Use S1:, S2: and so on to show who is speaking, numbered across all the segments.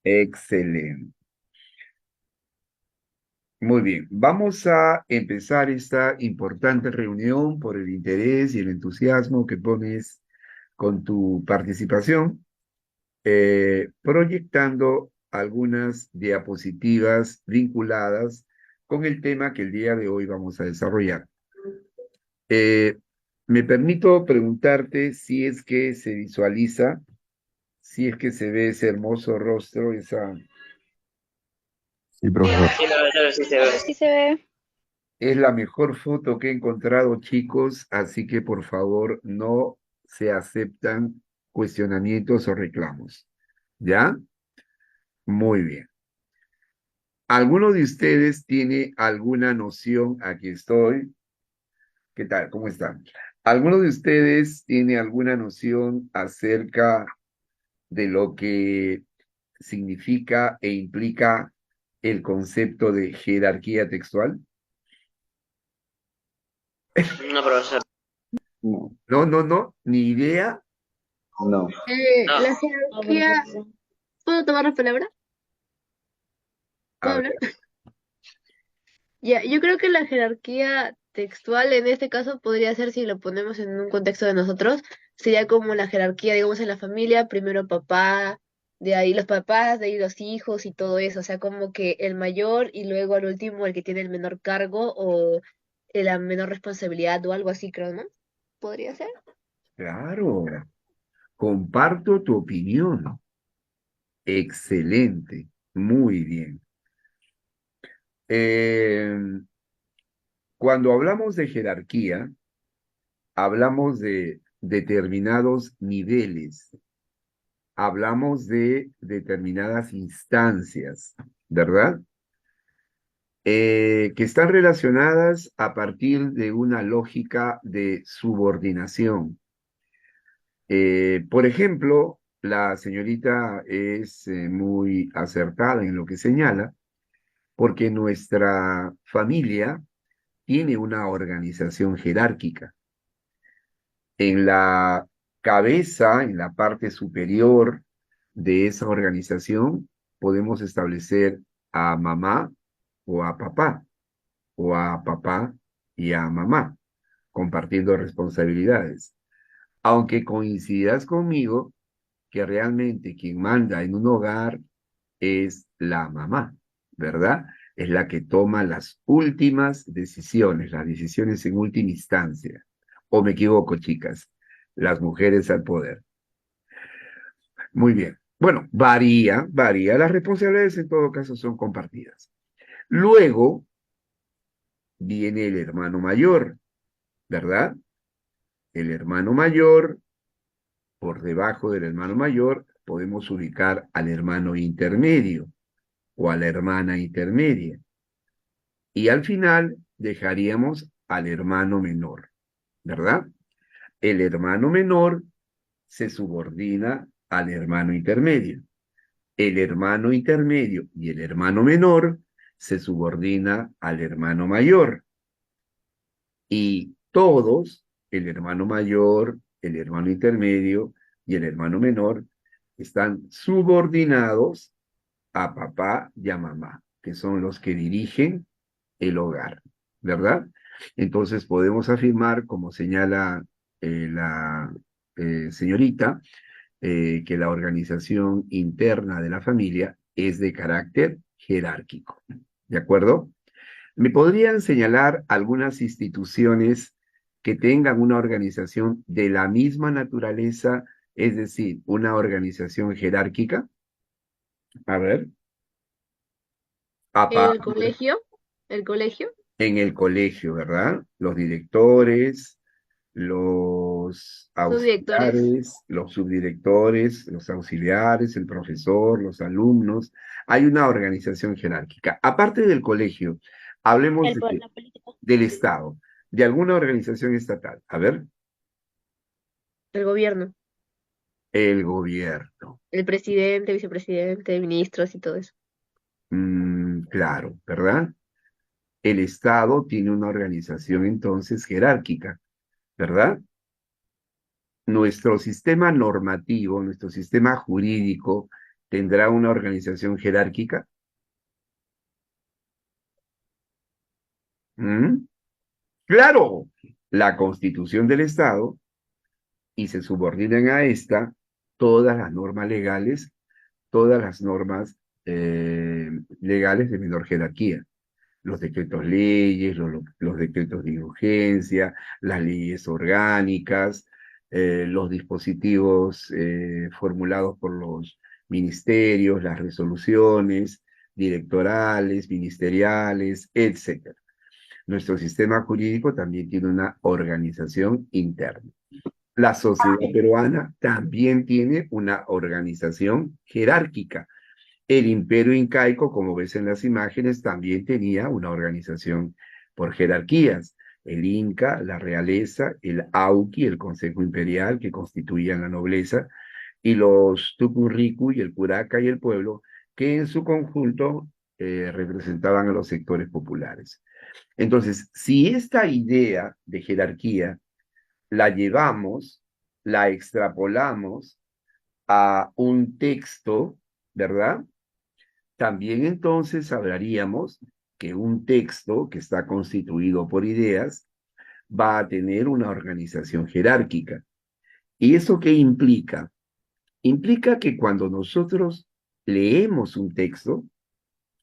S1: Excelente. Muy bien. Vamos a empezar esta importante reunión por el interés y el entusiasmo que pones con tu participación, proyectando algunas diapositivas vinculadas con el tema que el día de hoy vamos a desarrollar. Eh, Me permito preguntarte si es que se visualiza, si es que se ve ese hermoso rostro, esa
S2: Sí, profesor.
S3: Sí, profesor, sí se ve.
S4: Sí se ve.
S1: es la mejor foto que he encontrado, chicos, así que por favor no se aceptan cuestionamientos o reclamos. ¿Ya? Muy bien. ¿Alguno de ustedes tiene alguna noción? Aquí estoy. ¿Qué tal? ¿Cómo están? ¿Alguno de ustedes tiene alguna noción acerca de lo que significa e implica el concepto de jerarquía textual?
S3: No, profesor.
S2: No,
S1: No, no, no, ni idea.
S2: no.
S3: No.
S4: La jerarquía. ¿Puedo tomar la palabra?
S1: A
S4: ¿Puedo hablar?
S1: ver,
S4: Ya, yo creo que la jerarquía textual en este caso podría ser, si lo ponemos en un contexto de nosotros, sería como la jerarquía, digamos, en la familia, primero papá, de ahí los papás, de ahí los hijos y todo eso, o sea, como que el mayor y luego al último el que tiene el menor cargo o la menor responsabilidad o algo así, creo, ¿no? ¿Podría ser?
S1: claro, comparto tu opinión. Excelente, muy bien. Eh, Cuando hablamos de jerarquía, hablamos de determinados niveles, hablamos de determinadas instancias, ¿verdad? Que están relacionadas a partir de una lógica de subordinación. Por ejemplo, la señorita es muy acertada en lo que señala, porque nuestra familia tiene una organización jerárquica. En la cabeza, en la parte superior de esa organización, podemos establecer a mamá o a papá, o a papá y a mamá, compartiendo responsabilidades. Aunque coincidas conmigo que realmente quien manda en un hogar es la mamá, ¿verdad? Es la que toma las últimas decisiones, las decisiones en última instancia. ¿O me equivoco, chicas? Las mujeres al poder. Muy bien. Bueno, varía. Las responsabilidades en todo caso son compartidas. Luego viene el hermano mayor, ¿verdad? El hermano mayor, por debajo del hermano mayor, podemos ubicar al hermano intermedio o a la hermana intermedia. Y al final dejaríamos al hermano menor, ¿verdad? El hermano menor se subordina al hermano intermedio. El hermano intermedio y el hermano menor se subordina al hermano mayor. Y todos, el hermano mayor, el hermano intermedio y el hermano menor, están subordinados a papá y a mamá, que son los que dirigen el hogar, ¿verdad? Entonces podemos afirmar, como señala la señorita, que la organización interna de la familia es de carácter jerárquico, ¿de acuerdo? ¿Me podrían señalar algunas instituciones que tengan una organización de la misma naturaleza, es decir, una organización jerárquica? A ver,
S4: El colegio, el colegio.
S1: en el colegio, ¿verdad? Los directores, los
S4: Subdirectores.
S1: auxiliares, los subdirectores, los auxiliares, el profesor, los alumnos. Hay una organización jerárquica. Aparte del colegio, hablemos
S4: La política.
S1: del Estado, de alguna organización estatal. A ver,
S4: El gobierno.
S1: el gobierno.
S4: El presidente, vicepresidente, ministros y todo eso.
S1: Claro, ¿verdad? El Estado tiene una organización entonces jerárquica, ¿verdad? Nuestro sistema normativo, nuestro sistema jurídico ¿Tendrá una organización jerárquica? ¿Mm? Claro, la Constitución del Estado, y se subordinan a esta todas las normas legales, todas las normas legales de menor jerarquía. Los decretos leyes, los decretos de urgencia, las leyes orgánicas, los dispositivos formulados por los ministerios, las resoluciones directorales, ministeriales, etcétera. Nuestro sistema jurídico también tiene una organización interna. La sociedad peruana también tiene una organización jerárquica. El imperio incaico, como ves en las imágenes, también tenía una organización por jerarquías. El Inca, la realeza, el Auqui, el Consejo Imperial, que constituían la nobleza, y los Tucurricu y el Curaca y el pueblo, que en su conjunto representaban a los sectores populares. Entonces, si esta idea de jerarquía la llevamos, la extrapolamos a un texto, ¿verdad? También entonces hablaríamos que un texto que está constituido por ideas va a tener una organización jerárquica. ¿Y eso qué implica? Implica que cuando nosotros leemos un texto,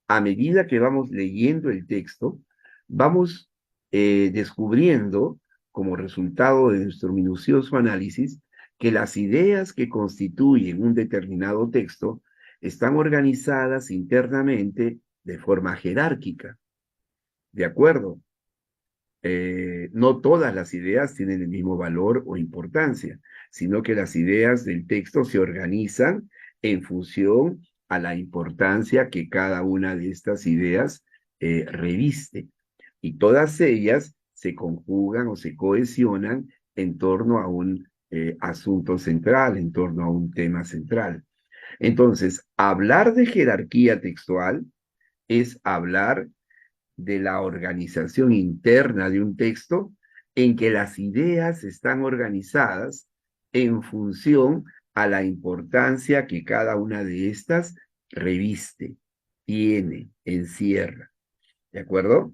S1: a medida que vamos leyendo el texto, vamos descubriendo, como resultado de nuestro minucioso análisis, que las ideas que constituyen un determinado texto están organizadas internamente de forma jerárquica. ¿De acuerdo? No todas las ideas tienen el mismo valor o importancia, sino que las ideas del texto se organizan en función a la importancia que cada una de estas ideas reviste. Y todas ellas se conjugan o se cohesionan en torno a un asunto central, en torno a un tema central. Entonces, hablar de jerarquía textual es hablar de la organización interna de un texto en que las ideas están organizadas en función a la importancia que cada una de estas reviste, tiene, encierra. ¿De acuerdo?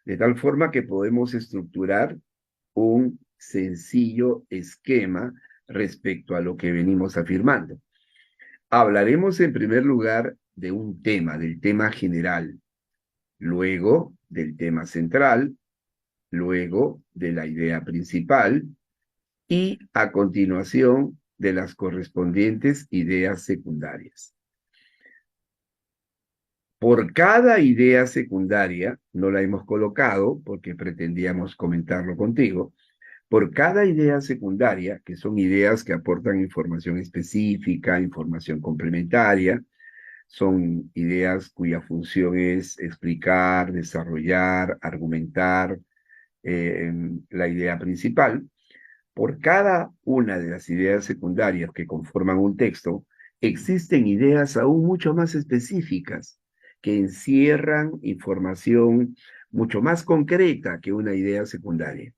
S1: De tal forma que podemos estructurar un sencillo esquema respecto a lo que venimos afirmando. Hablaremos en primer lugar de un tema, del tema general, luego del tema central, luego de la idea principal y a continuación de las correspondientes ideas secundarias. Por cada idea secundaria, no la hemos colocado porque pretendíamos comentarlo contigo, por cada idea secundaria, que son ideas que aportan información específica, información complementaria, son ideas cuya función es explicar, desarrollar, argumentar la idea principal. Por cada una de las ideas secundarias que conforman un texto, existen ideas aún mucho más específicas que encierran información mucho más concreta que una idea secundaria.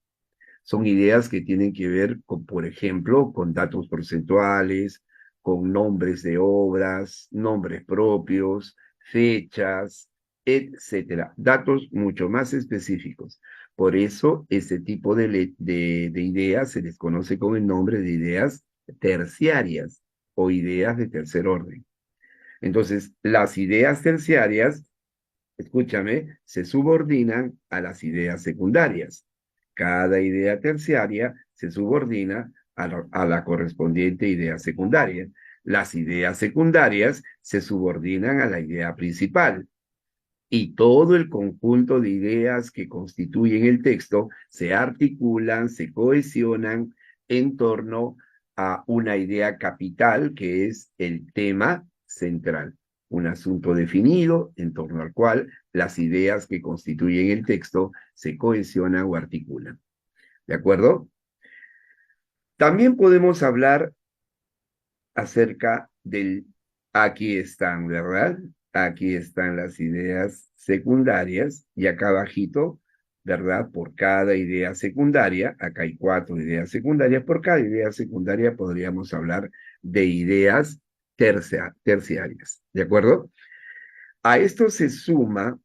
S1: Son ideas que tienen que ver con, por ejemplo, con datos porcentuales, con nombres de obras, nombres propios, fechas, etcétera. Datos mucho más específicos. Por eso, ese tipo de ideas se les conoce con el nombre de ideas terciarias o ideas de tercer orden. Entonces, las ideas terciarias, escúchame, se subordinan a las ideas secundarias. Cada idea terciaria se subordina a la correspondiente idea secundaria. Las ideas secundarias se subordinan a la idea principal. Y todo el conjunto de ideas que constituyen el texto se articulan, se cohesionan en torno a una idea capital que es el tema central, un asunto definido en torno al cual las ideas que constituyen el texto se cohesionan o articulan. ¿De acuerdo? También podemos hablar acerca del aquí están, ¿verdad? Aquí están las ideas secundarias y acá abajito, ¿verdad? Por cada idea secundaria, acá hay 4 ideas secundarias, por cada idea secundaria podríamos hablar de ideas terciarias, ¿de acuerdo? A esto se suma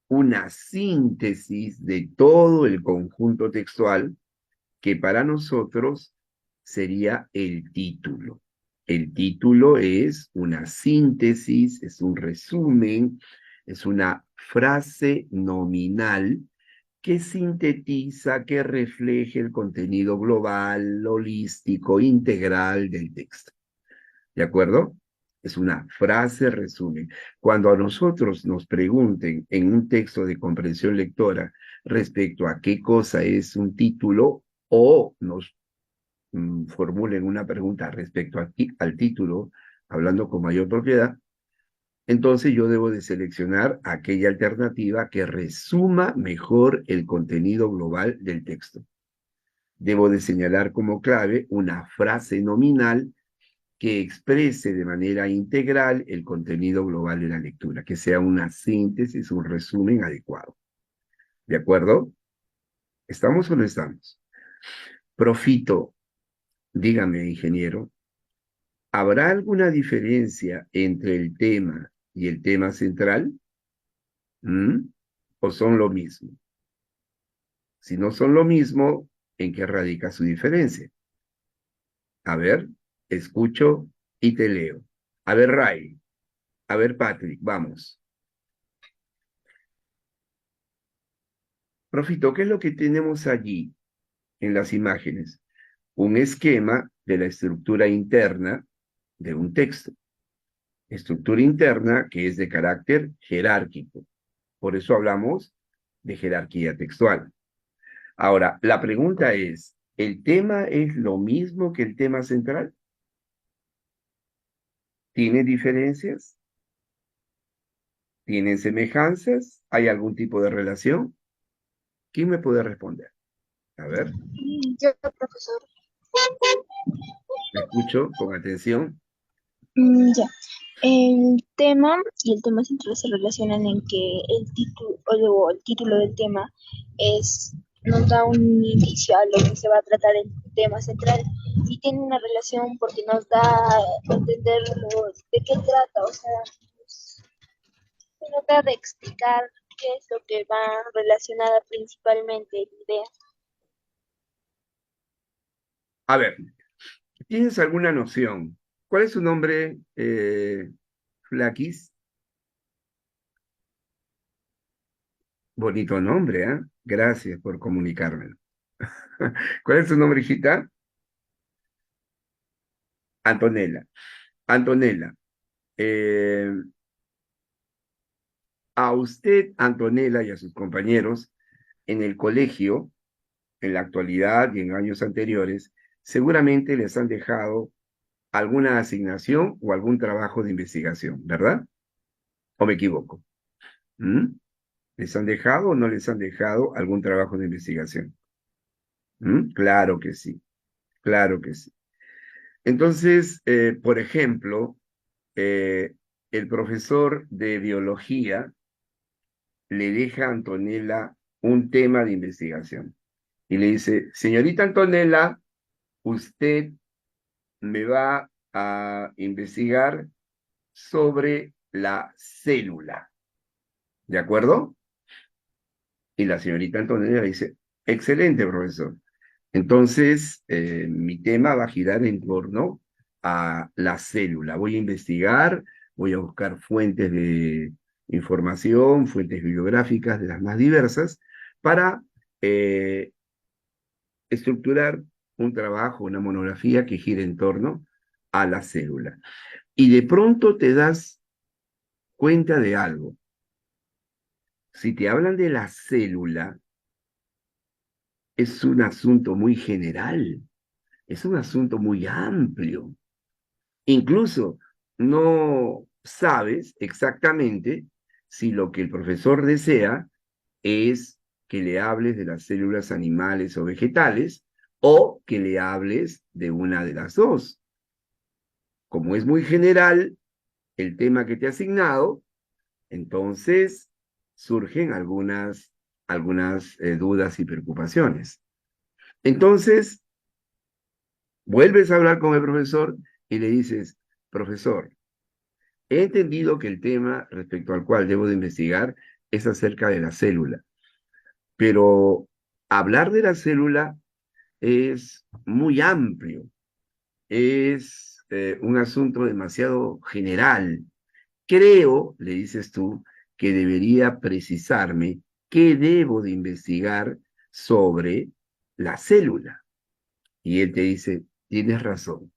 S1: una síntesis de todo el conjunto textual que para nosotros sería el título. El título es una síntesis, es un resumen, es una frase nominal que sintetiza, que refleje el contenido global, holístico, integral del texto. ¿De acuerdo? Es una frase resumen. Cuando a nosotros nos pregunten en un texto de comprensión lectora respecto a qué cosa es un título o nos formulen una pregunta respecto al título, hablando con mayor propiedad, entonces yo debo de seleccionar aquella alternativa que resuma mejor el contenido global del texto. Debo de señalar como clave una frase nominal que exprese de manera integral el contenido global de la lectura, que sea una síntesis, un resumen adecuado. ¿De acuerdo? ¿Estamos o no estamos? Profito, dígame, ingeniero, ¿habrá alguna diferencia entre el tema y el tema central? ¿Mm? ¿O son lo mismo? Si no son lo mismo, ¿en qué radica su diferencia? A ver, escucho y te leo. A ver, Ray. A ver, Patrick, vamos. Profito, ¿qué es lo que tenemos allí en las imágenes? Un esquema de la estructura interna de un texto. Estructura interna que es de carácter jerárquico. Por eso hablamos de jerarquía textual. Ahora, la pregunta es, ¿el tema es lo mismo que el tema central? ¿Tiene diferencias? ¿Tienen semejanzas? ¿Hay algún tipo de relación? ¿Quién me puede responder? A ver,
S5: Yo, profesor.
S1: me escucho con atención.
S5: Ya. El tema y el tema central se relacionan en que el título del tema nos da un indicio a lo que se va a tratar el tema central y tiene una relación porque nos da a entender de qué trata, o sea, se trata de explicar qué es lo que va relacionada principalmente la idea.
S1: A ver, ¿tienes alguna noción? ¿Cuál es su nombre, Flaquis? Bonito nombre, ¿eh? Gracias por comunicármelo. ¿Cuál es su nombre, hijita? Antonella. Antonella, eh, a usted, Antonella, y a sus compañeros en el colegio, en la actualidad y en años anteriores, seguramente les han dejado alguna asignación o algún trabajo de investigación, ¿verdad? ¿O me equivoco? ¿Mm? ¿Les han dejado o no les han dejado algún trabajo de investigación? ¿Mm? Claro que sí, claro que sí. Entonces, por ejemplo, eh, el profesor de biología le deja a Antonella un tema de investigación y le dice, señorita Antonella, usted me va a investigar sobre la célula, ¿de acuerdo? Y la señorita Antonella dice, excelente, profesor. Entonces, mi tema va a girar en torno a la célula. Voy a investigar, voy a buscar fuentes de información, fuentes bibliográficas de las más diversas, para eh, estructurar un trabajo, una monografía que gire en torno a la célula. Y de pronto te das cuenta de algo. Si te hablan de la célula, es un asunto muy general, es un asunto muy amplio. Incluso no sabes exactamente si lo que el profesor desea es que le hables de las células animales o vegetales o que le hables de una de las dos. Como es muy general el tema que te ha asignado, entonces surgen algunas dudas y preocupaciones. Entonces, Vuelves a hablar con el profesor y le dices, profesor, he entendido que el tema respecto al cual debo de investigar es acerca de la célula, pero hablar de la célula es muy amplio, es un asunto demasiado general. Creo, le dices tú, que debería precisarme qué debo de investigar sobre la célula. Y él te dice, tienes razón,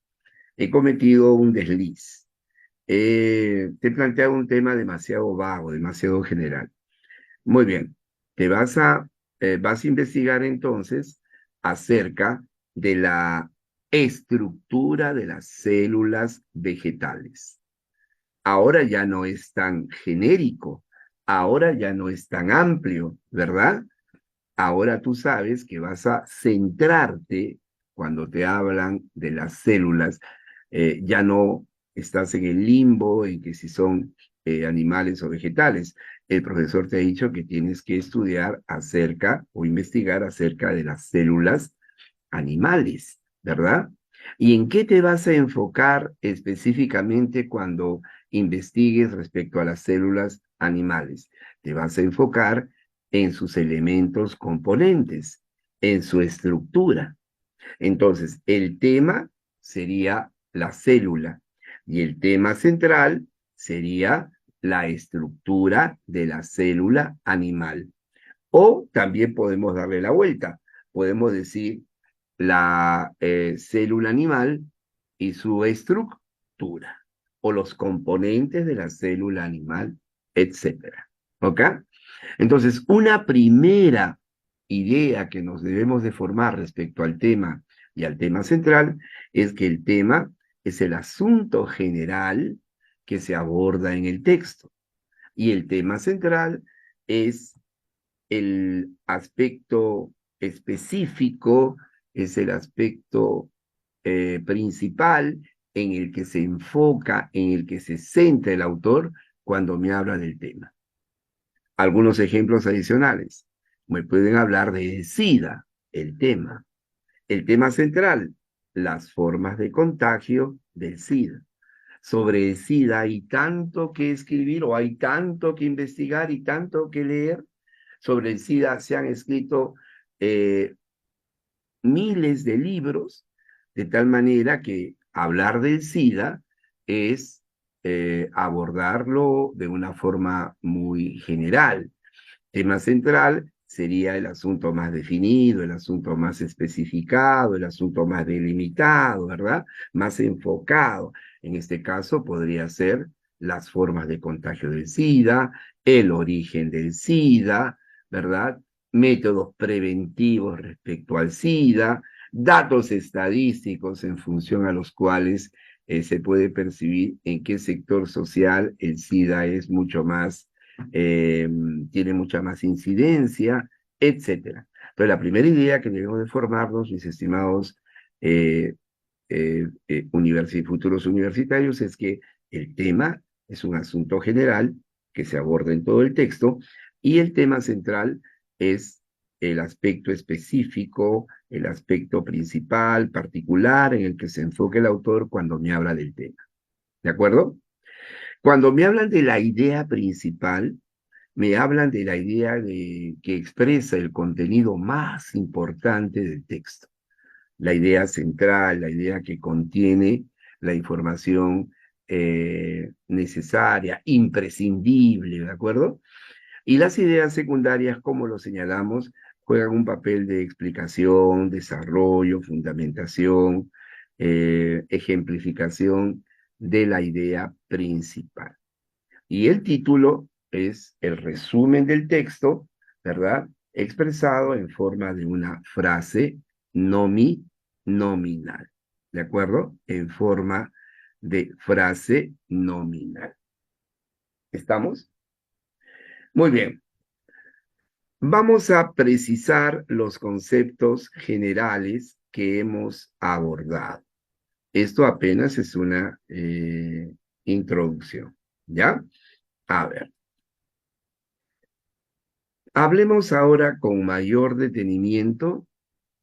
S1: he cometido un desliz. Te he planteado un tema demasiado vago, demasiado general. Muy bien, te vas a investigar entonces acerca de la estructura de las células vegetales. Ahora ya no es tan genérico, ahora ya no es tan amplio, ¿verdad? Ahora tú sabes que vas a centrarte cuando te hablan de las células, ya no estás en el limbo en que si son animales o vegetales. El profesor te ha dicho que tienes que estudiar acerca o investigar acerca de las células animales, ¿verdad? ¿Y en qué te vas a enfocar específicamente cuando investigues respecto a las células animales? Te vas a enfocar en sus elementos componentes, en su estructura. Entonces, el tema sería la célula y el tema central sería la estructura de la célula animal. O también podemos darle la vuelta. Podemos decir la célula animal y su estructura, o los componentes de la célula animal, etcétera. ¿Ok? Entonces, una primera idea que nos debemos de formar respecto al tema y al tema central es que el tema es el asunto general que se aborda en el texto y el tema central es el aspecto específico, es el aspecto principal en el que se enfoca, en el que se centra el autor cuando me habla del tema. Algunos ejemplos adicionales. Me pueden hablar de SIDA, el tema. El tema central, las formas de contagio del SIDA. Sobre el SIDA hay tanto que escribir o hay tanto que investigar y tanto que leer. Sobre el SIDA se han escrito miles de libros, de tal manera que hablar del SIDA es abordarlo de una forma muy general. Tema central sería el asunto más definido, el asunto más especificado, el asunto más delimitado, ¿verdad? Más enfocado. En este caso podría ser las formas de contagio del SIDA, el origen del SIDA, ¿verdad? Métodos preventivos respecto al SIDA, datos estadísticos en función a los cuales se puede percibir en qué sector social el SIDA es mucho más tiene mucha más incidencia, etcétera. Pero la primera idea que debemos de formarnos, mis estimados futuros universitarios, es que el tema es un asunto general que se aborda en todo el texto y el tema central es el aspecto específico, el aspecto principal, particular, en el que se enfoca el autor cuando me habla del tema. ¿De acuerdo? Cuando me hablan de la idea principal, me hablan de la idea que expresa el contenido más importante del texto, la idea central, la idea que contiene la información necesaria, imprescindible, ¿de acuerdo? Y las ideas secundarias, como lo señalamos, juegan un papel de explicación, desarrollo, fundamentación, ejemplificación de la idea principal. Y el título es el resumen del texto, ¿verdad? Expresado en forma de una frase nominal, ¿de acuerdo? En forma de frase nominal. ¿Estamos? Muy bien. Vamos a precisar los conceptos generales que hemos abordado. Esto apenas es una introducción, ¿ya? A ver. Hablemos ahora con mayor detenimiento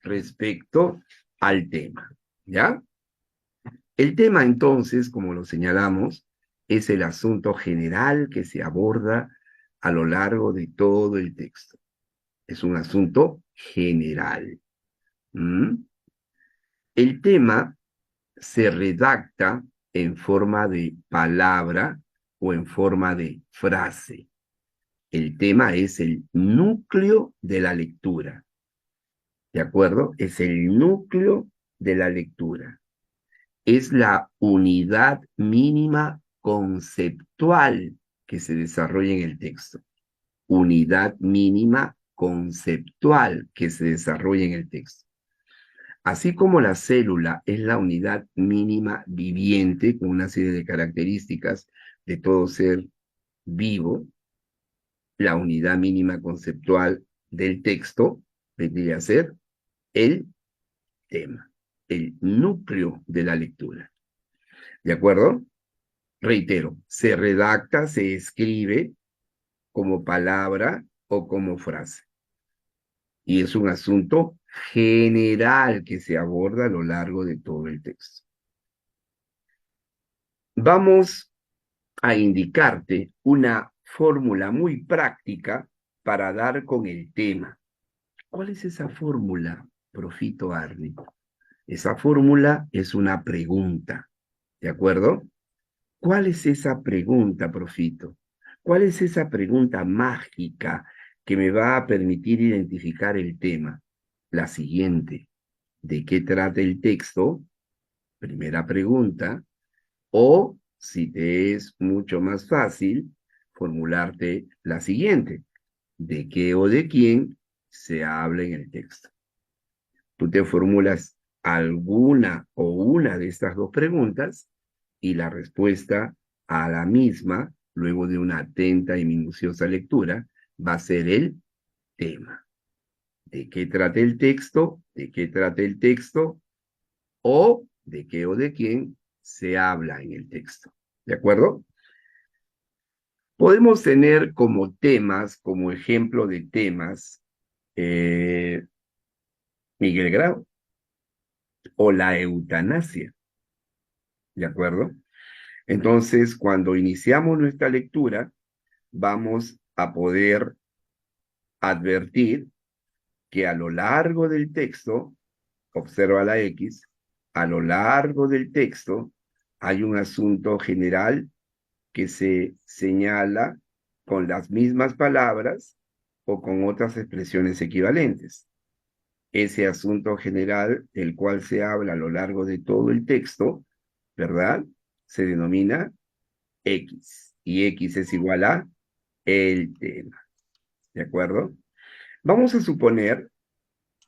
S1: respecto al tema. ¿Ya? El tema entonces, como lo señalamos, es el asunto general que se aborda a lo largo de todo el texto. Es un asunto general. ¿Mm? El tema se redacta en forma de palabra o en forma de frase. El tema es el núcleo de la lectura. ¿De acuerdo? Es el núcleo de la lectura. Es la unidad mínima conceptual que se desarrolla en el texto. Unidad mínima conceptual que se desarrolla en el texto. Así como la célula es la unidad mínima viviente con una serie de características de todo ser vivo, la unidad mínima conceptual del texto vendría a ser el tema, el núcleo de la lectura. ¿De acuerdo? Reitero, se redacta, se escribe como palabra o como frase. Y es un asunto general que se aborda a lo largo de todo el texto. Vamos a indicarte una fórmula muy práctica para dar con el tema. ¿Cuál es esa fórmula, Profito Arni? Esa fórmula es una pregunta, ¿de acuerdo? ¿Cuál es esa pregunta, Profito? ¿Cuál es esa pregunta mágica que me va a permitir identificar el tema? La siguiente. ¿De qué trata el texto? Primera pregunta. O, si te es mucho más fácil, formularte la siguiente. ¿De qué o de quién se habla en el texto? Tú te formulas alguna o una de estas dos preguntas y la respuesta a la misma, luego de una atenta y minuciosa lectura, va a ser el tema. ¿De qué trata el texto? ¿De qué trata el texto? O de qué o de quién se habla en el texto. ¿De acuerdo? Podemos tener como temas, como ejemplo de temas, Miguel Grau o la eutanasia. ¿De acuerdo? Entonces, cuando iniciamos nuestra lectura, vamos a poder advertir que a lo largo del texto, observa la X, a lo largo del texto hay un asunto general que se señala con las mismas palabras o con otras expresiones equivalentes. Ese asunto general del cual se habla a lo largo de todo el texto, ¿verdad? Se denomina X. Y X es igual a el tema. ¿De acuerdo? Vamos a suponer,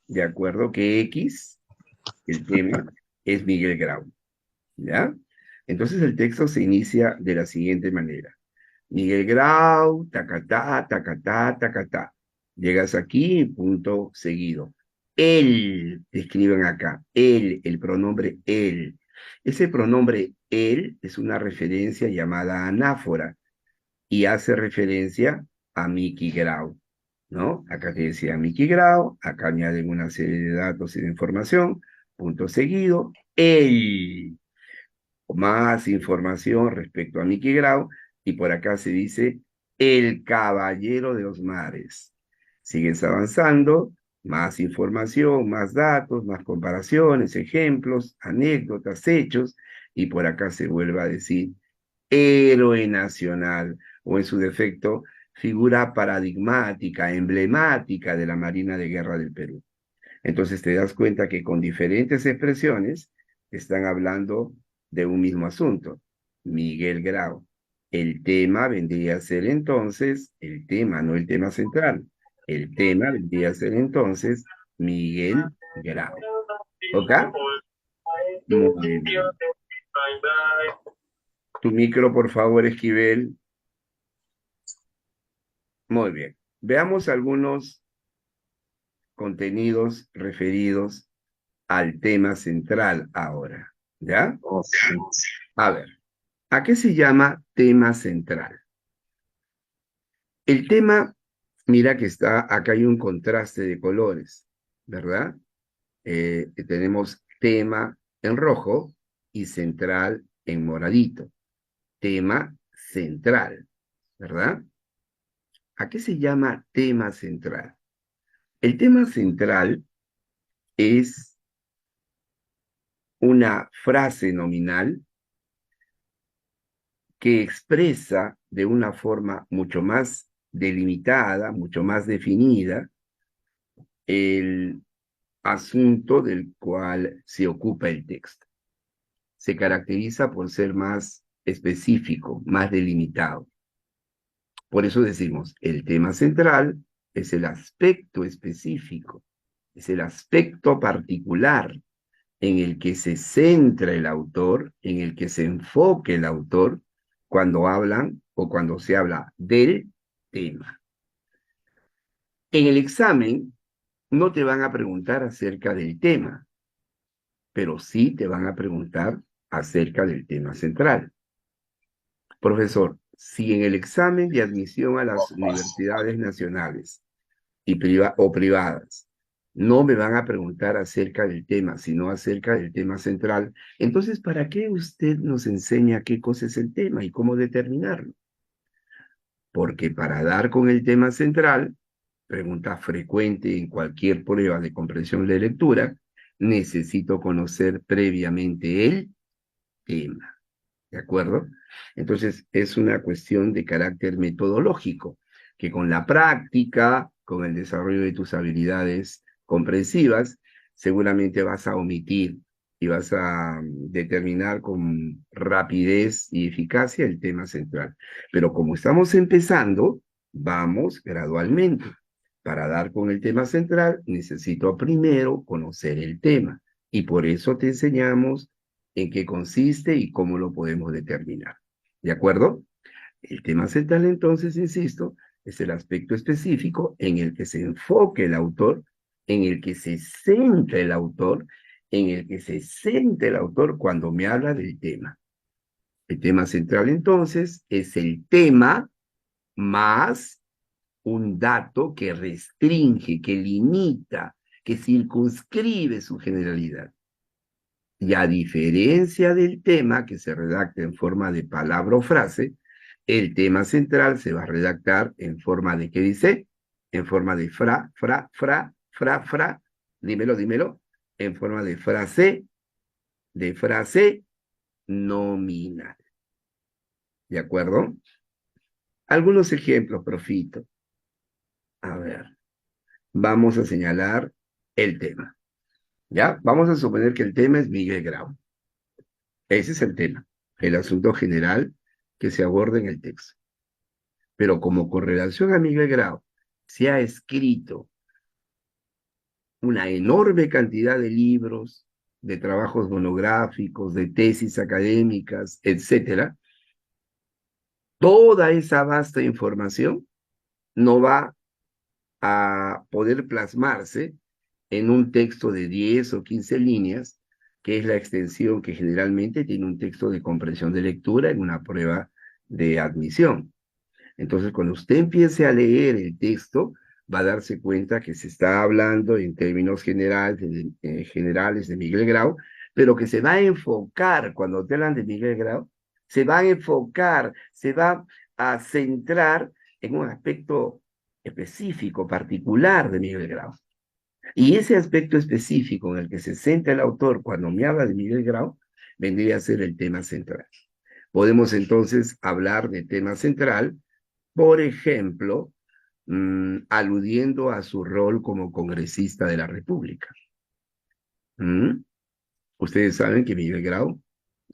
S1: de acuerdo, que X, el tema, es Miguel Grau. ¿Ya? Entonces el texto se inicia de la siguiente manera. Miguel Grau, tacatá, tacatá, tacatá. Llegas aquí, punto seguido. Él, escriben acá, él, el pronombre él. Ese pronombre él es una referencia llamada anáfora y hace referencia a Mickey Grau, ¿no? Acá te decía Mickey Grau, acá añaden una serie de datos y de información, punto seguido, él, más información respecto a Mickey Grau, y por acá se dice el caballero de los mares. Sigues avanzando, más información, más datos, más comparaciones, ejemplos, anécdotas, hechos, y por acá se vuelve a decir héroe nacional, o en su defecto, figura paradigmática, emblemática de la Marina de Guerra del Perú. Entonces te das cuenta que con diferentes expresiones están hablando de un mismo asunto. Miguel Grau. El tema vendría a ser entonces, el tema, no el tema central. El tema vendría a ser entonces Miguel Grau. ¿Ok? Muy bien. Tu micro, por favor, Esquivel. Muy bien. Veamos algunos contenidos referidos al tema central ahora. ¿Ya? A ver, ¿a qué se llama tema central? El tema, mira que está, acá hay un contraste de colores, ¿verdad? Tenemos tema en rojo y central en moradito. Tema central, ¿verdad? ¿A qué se llama tema central? El tema central es una frase nominal que expresa de una forma mucho más delimitada, mucho más definida, el asunto del cual se ocupa el texto. Se caracteriza por ser más específico, más delimitado. Por eso decimos, el tema central es el aspecto específico, es el aspecto particular en el que se centra el autor, en el que se enfoque el autor cuando hablan o cuando se habla del tema. En el examen no te van a preguntar acerca del tema, pero sí te van a preguntar acerca del tema central. Profesor, si en el examen de admisión a las universidades nacionales o privadas no me van a preguntar acerca del tema, sino acerca del tema central, entonces, ¿para qué usted nos enseña qué cosa es el tema y cómo determinarlo? Porque para dar con el tema central, pregunta frecuente en cualquier prueba de comprensión de lectura, necesito conocer previamente el tema. ¿De acuerdo? Entonces, es una cuestión de carácter metodológico, que con la práctica, con el desarrollo de tus habilidades comprensivas, seguramente vas a omitir y vas a determinar con rapidez y eficacia el tema central. Pero como estamos empezando, vamos gradualmente. Para dar con el tema central, necesito primero conocer el tema. Y por eso te enseñamos en qué consiste y cómo lo podemos determinar. ¿De acuerdo? El tema central, entonces, insisto, es el aspecto específico en el que se enfoque el autor, en el que se centra el autor, en el que se centra el autor cuando me habla del tema. El tema central, entonces, es el tema más un dato que restringe, que limita, que circunscribe su generalidad. Y a diferencia del tema que se redacta en forma de palabra o frase, el tema central se va a redactar en forma de, ¿qué dice? En forma de fra, dímelo, en forma de frase nominal. ¿De acuerdo? Algunos ejemplos, profito. A ver, vamos a señalar el tema. ¿Ya? Vamos a suponer que el tema es Miguel Grau. Ese es el tema, el asunto general que se aborda en el texto. Pero como con relación a Miguel Grau, se ha escrito una enorme cantidad de libros, de trabajos monográficos, de tesis académicas, etcétera, toda esa vasta información no va a poder plasmarse en un texto de 10 o 15 líneas, que es la extensión que generalmente tiene un texto de comprensión de lectura en una prueba de admisión. Entonces, cuando usted empiece a leer el texto, va a darse cuenta que se está hablando en términos generales de Miguel Grau, pero que se va a enfocar, cuando te hablan de Miguel Grau, se va a enfocar, se va a centrar en un aspecto específico, particular de Miguel Grau. Y ese aspecto específico en el que se centra el autor cuando me habla de Miguel Grau, vendría a ser el tema central. Podemos entonces hablar de tema central, por ejemplo, aludiendo a su rol como congresista de la República. Ustedes saben que Miguel Grau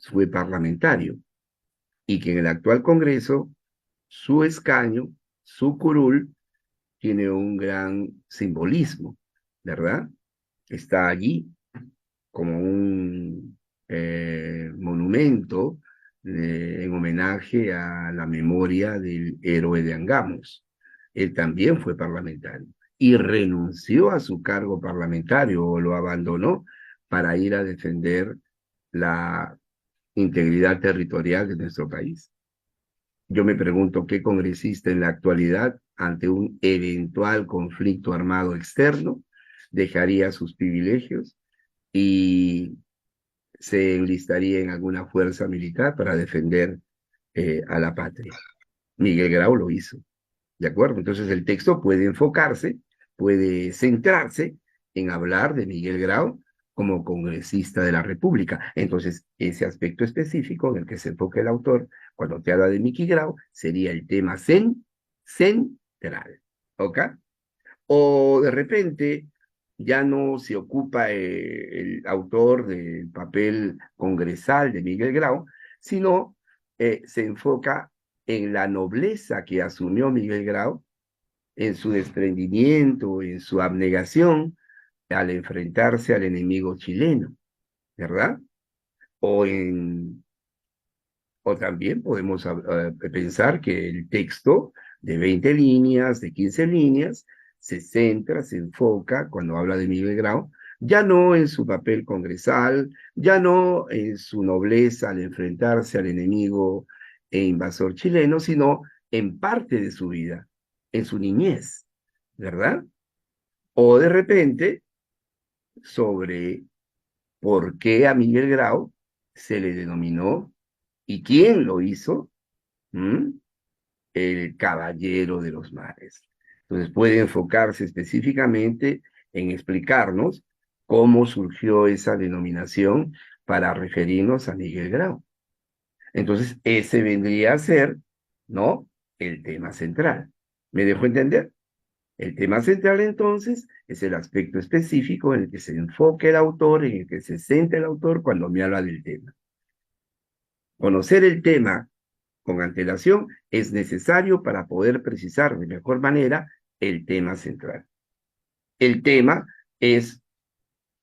S1: fue parlamentario y que en el actual Congreso su escaño, su curul, tiene un gran simbolismo, ¿verdad? Está allí como un monumento en homenaje a la memoria del héroe de Angamos. Él también fue parlamentario y renunció a su cargo parlamentario o lo abandonó para ir a defender la integridad territorial de nuestro país. Yo me pregunto qué congresista en la actualidad, ante un eventual conflicto armado externo, dejaría sus privilegios y se enlistaría en alguna fuerza militar para defender a la patria. Miguel Grau lo hizo, ¿de acuerdo? Entonces el texto puede enfocarse, puede centrarse en hablar de Miguel Grau como congresista de la República. Entonces, ese aspecto específico en el que se enfoca el autor, cuando te habla de Miguel Grau, sería el tema central, ¿ok? O de repente ya no se ocupa el autor del papel congresal de Miguel Grau, sino se enfoca en la nobleza que asumió Miguel Grau, en su desprendimiento, en su abnegación al enfrentarse al enemigo chileno, ¿verdad? O en O también podemos pensar que el texto de 20 líneas, de 15 líneas, se centra, se enfoca, cuando habla de Miguel Grau, ya no en su papel congresal, ya no en su nobleza al enfrentarse al enemigo e invasor chileno, sino en parte de su vida, en su niñez, ¿verdad? O de repente, sobre por qué a Miguel Grau se le denominó y quién lo hizo, ¿m? El caballero de los mares. Entonces puede enfocarse específicamente en explicarnos cómo surgió esa denominación para referirnos a Miguel Grau. Entonces ese vendría a ser, ¿no? El tema central. ¿Me dejo entender? El tema central entonces es el aspecto específico en el que se enfoca el autor, en el que se centra el autor cuando me habla del tema. Conocer el tema con antelación es necesario para poder precisar de mejor manera el tema central. El tema es,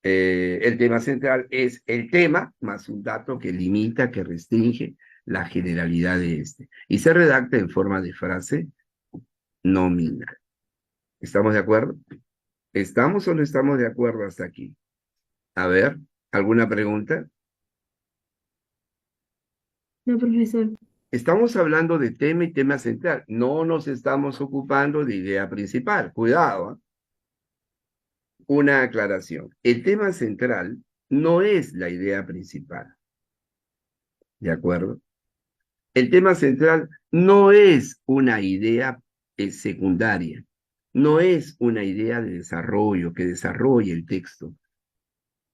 S1: el tema central es el tema más un dato que limita, que restringe la generalidad de este. Y se redacta en forma de frase nominal. ¿Estamos de acuerdo? ¿Estamos o no estamos de acuerdo hasta aquí? A ver, ¿alguna pregunta?
S6: No, profesor.
S1: Estamos hablando de tema y tema central. No nos estamos ocupando de idea principal. Cuidado, ¿eh? Una aclaración. El tema central no es la idea principal. ¿De acuerdo? El tema central no es una idea secundaria. No es una idea de desarrollo que desarrolle el texto.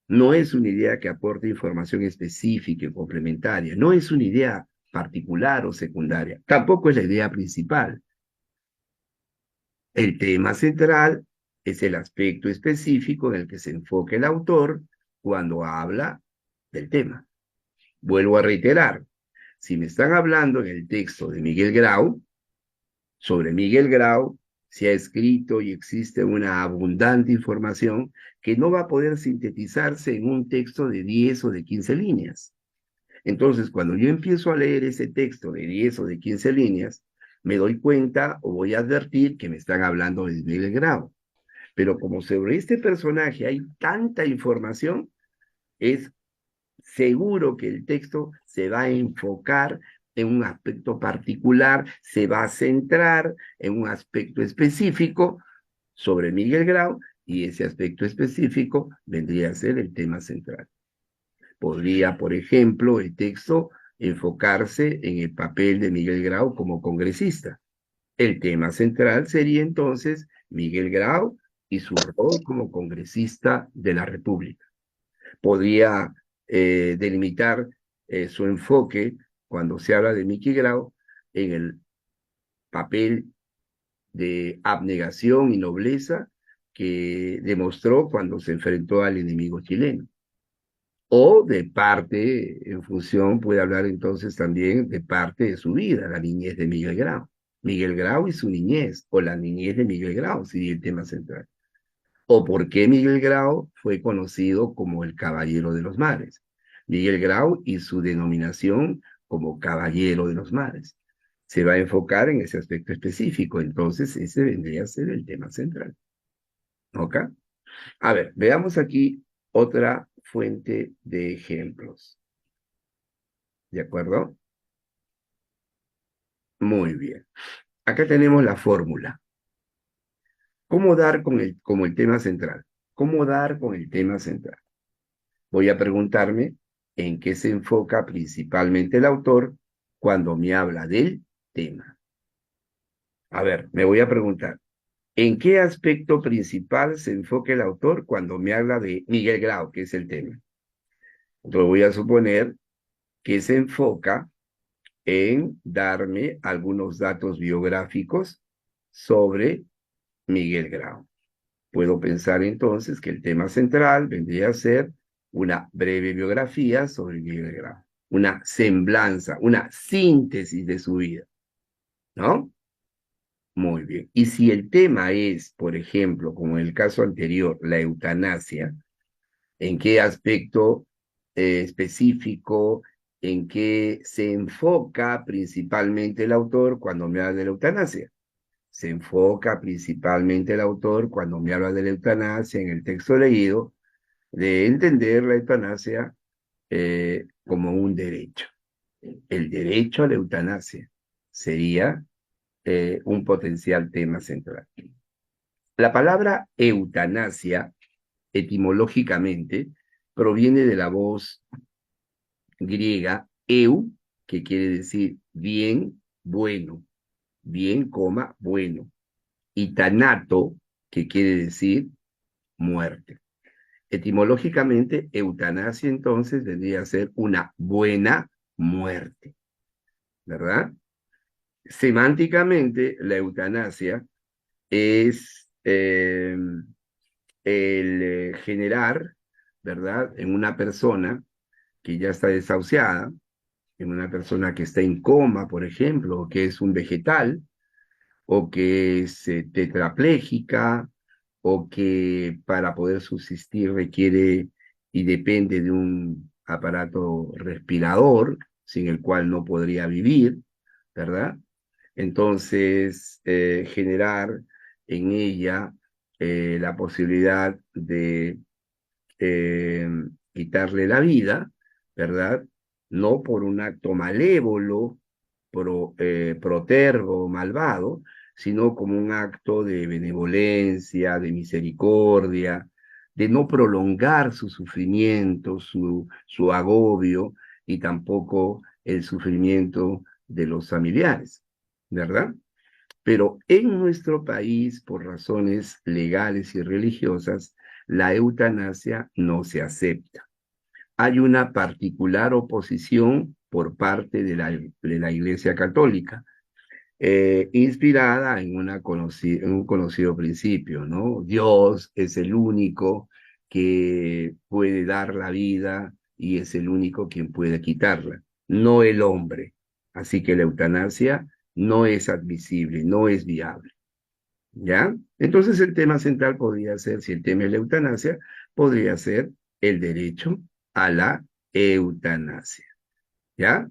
S1: No es una idea que aporte información específica y complementaria. No es una idea particular o secundaria. Tampoco es la idea principal. El tema central es el aspecto específico en el que se enfoca el autor cuando habla del tema. Vuelvo a reiterar, si me están hablando en el texto de Miguel Grau, sobre Miguel Grau, se ha escrito y existe una abundante información que no va a poder sintetizarse en un texto de 10 o de 15 líneas. Entonces, cuando yo empiezo a leer ese texto de 10 o de 15 líneas, me doy cuenta o voy a advertir que me están hablando de Miguel Grau. Pero como sobre este personaje hay tanta información, es seguro que el texto se va a enfocar en un aspecto particular, se va a centrar en un aspecto específico sobre Miguel Grau, y ese aspecto específico vendría a ser el tema central. Podría, por ejemplo, el texto enfocarse en el papel de Miguel Grau como congresista. El tema central sería entonces Miguel Grau y su rol como congresista de la República. Podría delimitar su enfoque cuando se habla de Miguel Grau en el papel de abnegación y nobleza que demostró cuando se enfrentó al enemigo chileno. O de parte, en función, puede hablar entonces también de parte de su vida, la niñez de Miguel Grau. Miguel Grau y su niñez, o la niñez de Miguel Grau, sería el tema central. O por qué Miguel Grau fue conocido como el Caballero de los Mares. Miguel Grau y su denominación como Caballero de los Mares. Se va a enfocar en ese aspecto específico, entonces ese vendría a ser el tema central. ¿Ok? A ver, veamos aquí otra fuente de ejemplos. ¿De acuerdo? Muy bien. Acá tenemos la fórmula. ¿Cómo dar como el tema central? ¿Cómo dar con el tema central? Voy a preguntarme en qué se enfoca principalmente el autor cuando me habla del tema. A ver, me voy a preguntar, ¿en qué aspecto principal se enfoca el autor cuando me habla de Miguel Grau, que es el tema? Entonces voy a suponer que se enfoca en darme algunos datos biográficos sobre Miguel Grau. Puedo pensar entonces que el tema central vendría a ser una breve biografía sobre Miguel Grau, una semblanza, una síntesis de su vida, ¿no? Muy bien. Y si el tema es, por ejemplo, como en el caso anterior, la eutanasia, ¿en qué aspecto específico, en qué se enfoca principalmente el autor cuando me habla de la eutanasia? Se enfoca principalmente el autor cuando me habla de la eutanasia en el texto leído, de entender la eutanasia como un derecho. El derecho a la eutanasia sería un potencial tema central. La palabra eutanasia, etimológicamente, proviene de la voz griega eu, que quiere decir bien, bueno, bien, coma, bueno, y tanato, que quiere decir muerte. Etimológicamente, eutanasia entonces vendría a ser una buena muerte, ¿verdad? Semánticamente, la eutanasia es el generar, ¿verdad? En una persona que ya está desahuciada, en una persona que está en coma, por ejemplo, o que es un vegetal, o que es tetrapléjica, o que para poder subsistir requiere y depende de un aparato respirador, sin el cual no podría vivir, ¿verdad? Entonces, generar en ella la posibilidad de eh, quitarle la vida, ¿verdad? No por un acto malévolo, protervo, malvado, sino como un acto de benevolencia, de misericordia, de no prolongar su sufrimiento, su agobio y tampoco el sufrimiento de los familiares, ¿verdad? Pero en nuestro país, por razones legales y religiosas, la eutanasia no se acepta. Hay una particular oposición por parte de la Iglesia Católica, inspirada en en un conocido principio, ¿no? Dios es el único que puede dar la vida y es el único quien puede quitarla, no el hombre. Así que la eutanasia no es admisible, no es viable. ¿Ya? Entonces el tema central podría ser, si el tema es la eutanasia, podría ser el derecho a la eutanasia. ¿Ya?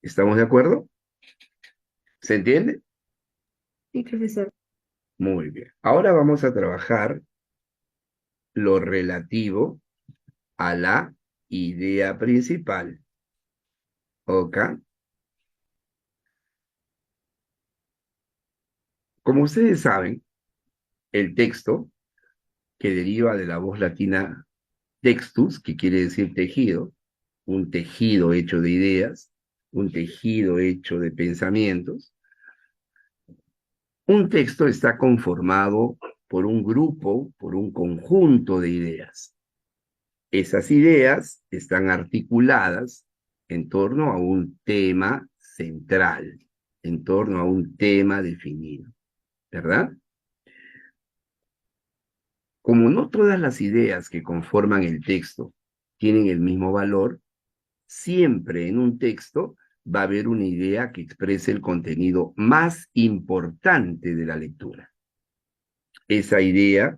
S1: ¿Estamos de acuerdo? ¿Se entiende?
S4: Sí, profesor.
S1: Muy bien. Ahora vamos a trabajar lo relativo a la idea principal. ¿Ok? Como ustedes saben, el texto, que deriva de la voz latina textus, que quiere decir tejido, un tejido hecho de ideas, un tejido hecho de pensamientos. Un texto está conformado por un grupo, por un conjunto de ideas. Esas ideas están articuladas en torno a un tema central, en torno a un tema definido, ¿verdad? Como no todas las ideas que conforman el texto tienen el mismo valor, siempre en un texto va a haber una idea que exprese el contenido más importante de la lectura. Esa idea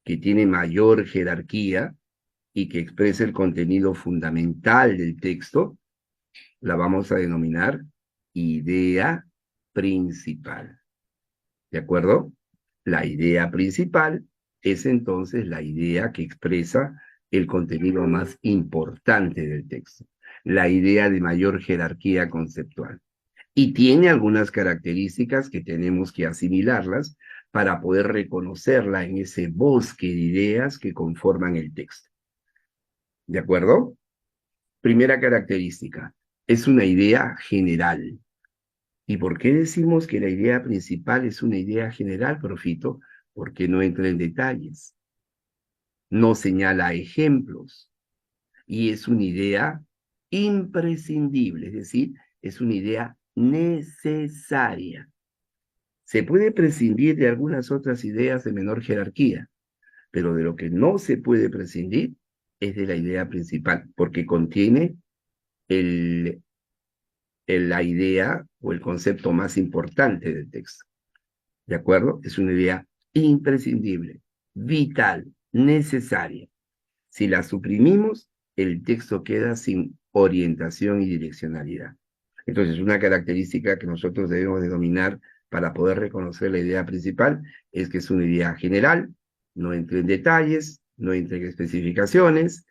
S1: que tiene mayor jerarquía y que expresa el contenido fundamental del texto, la vamos a denominar idea principal. ¿De acuerdo? La idea principal es entonces la idea que expresa el contenido más importante del texto, la idea de mayor jerarquía conceptual. Y tiene algunas características que tenemos que asimilarlas para poder reconocerla en ese bosque de ideas que conforman el texto. ¿De acuerdo? Primera característica, es una idea general. ¿Y por qué decimos que la idea principal es una idea general, Profito? Porque no entra en detalles, no señala ejemplos y es una idea imprescindible, es decir, es una idea necesaria. Se puede prescindir de algunas otras ideas de menor jerarquía, pero de lo que no se puede prescindir es de la idea principal, porque contiene el, la idea o el concepto más importante del texto. ¿De acuerdo? Es una idea imprescindible, vital, necesaria. Si la suprimimos, el texto queda sin orientación y direccionalidad. Entonces, una característica que nosotros debemos de dominar para poder reconocer la idea principal es que es una idea general, no entra en detalles, no entra en especificaciones,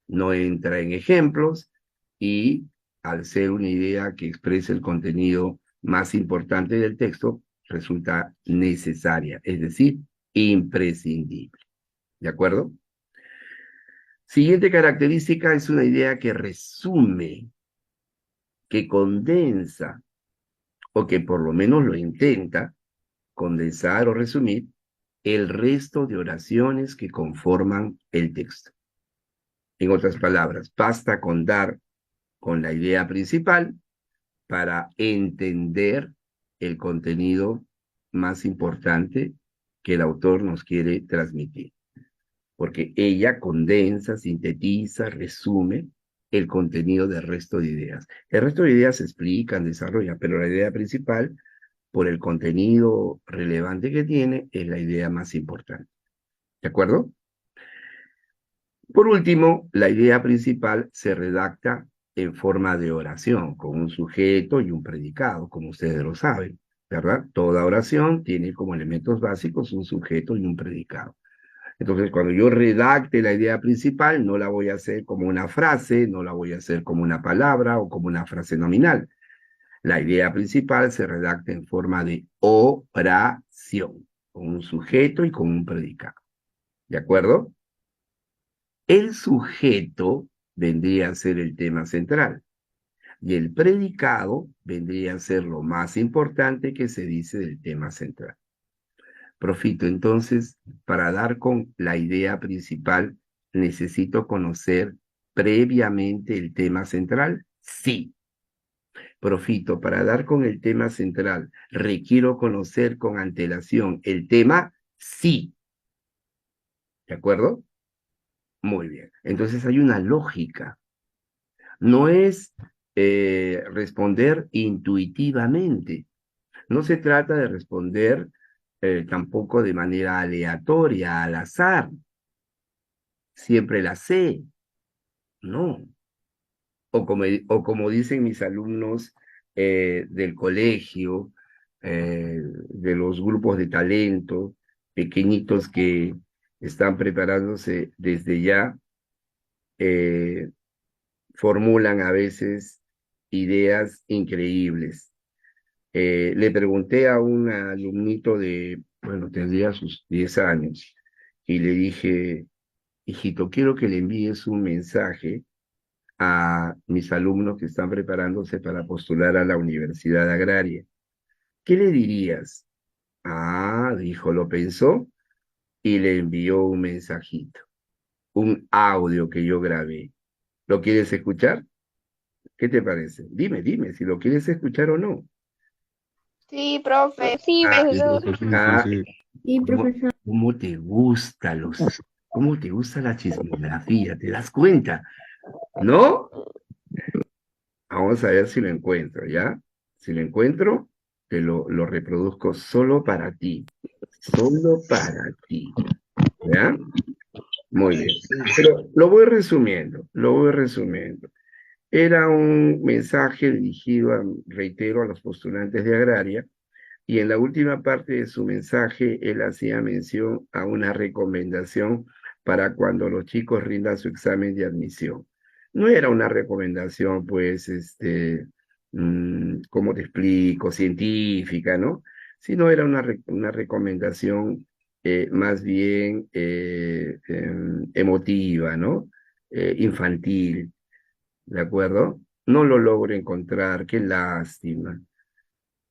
S1: no entra en ejemplos y al ser una idea que expresa el contenido más importante del texto, resulta necesaria, es decir, imprescindible. ¿De acuerdo? Siguiente característica es una idea que resume, que condensa, o que por lo menos lo intenta condensar o resumir el resto de oraciones que conforman el texto. En otras palabras, basta con dar con la idea principal para entender el contenido más importante que el autor nos quiere transmitir, porque ella condensa, sintetiza, resume el contenido del resto de ideas. El resto de ideas se explican, desarrollan, pero la idea principal, por el contenido relevante que tiene, es la idea más importante. ¿De acuerdo? Por último, la idea principal se redacta en forma de oración, con un sujeto y un predicado, como ustedes lo saben, ¿verdad? Toda oración tiene como elementos básicos un sujeto y un predicado. Entonces, cuando yo redacte la idea principal, no la voy a hacer como una frase, no la voy a hacer como una palabra o como una frase nominal. La idea principal se redacta en forma de oración, con un sujeto y con un predicado. ¿De acuerdo? El sujeto vendría a ser el tema central y el predicado vendría a ser lo más importante que se dice del tema central. Profito, entonces, para dar con la idea principal, ¿necesito conocer previamente el tema central? Sí. Profito, para dar con el tema central, ¿requiero conocer con antelación el tema? Sí. ¿De acuerdo? Muy bien. Entonces hay una lógica. No es responder intuitivamente. No se trata de responder tampoco de manera aleatoria, al azar. Siempre la sé. No. O como dicen mis alumnos del colegio, de los grupos de talento, pequeñitos que están preparándose desde ya, formulan a veces ideas increíbles. Le pregunté a un alumnito de, bueno, tendría sus 10 años, y le dije, hijito, quiero que le envíes un mensaje a mis alumnos que están preparándose para postular a la Universidad Agraria. ¿Qué le dirías? Ah, dijo, lo pensó y le envió un mensajito, un audio que yo grabé. ¿Lo quieres escuchar? ¿Qué te parece? Dime si lo quieres escuchar o no.
S5: Sí, profe. Sí,
S1: Ah,
S2: Sí,
S5: profesor.
S2: profe, sí, sí,
S1: ah,
S2: sí.
S4: Sí,
S1: ¿cómo,
S4: profesor.
S1: cómo te gusta cómo te gusta la chismografía? ¿Te das cuenta? ¿No? Vamos a ver si lo encuentro, ¿ya? Si lo encuentro, te lo reproduzco solo para ti. Solo para ti. ¿Ya? Muy bien. Pero lo voy resumiendo, lo voy resumiendo. Era un mensaje dirigido, reitero, a los postulantes de agraria, y en la última parte de su mensaje él hacía mención a una recomendación para cuando los chicos rindan su examen de admisión. No era una recomendación, pues, ¿cómo te explico? Científica, ¿no? Sino era una recomendación más bien emotiva, ¿no? Infantil, ¿de acuerdo? No lo logro encontrar, qué lástima,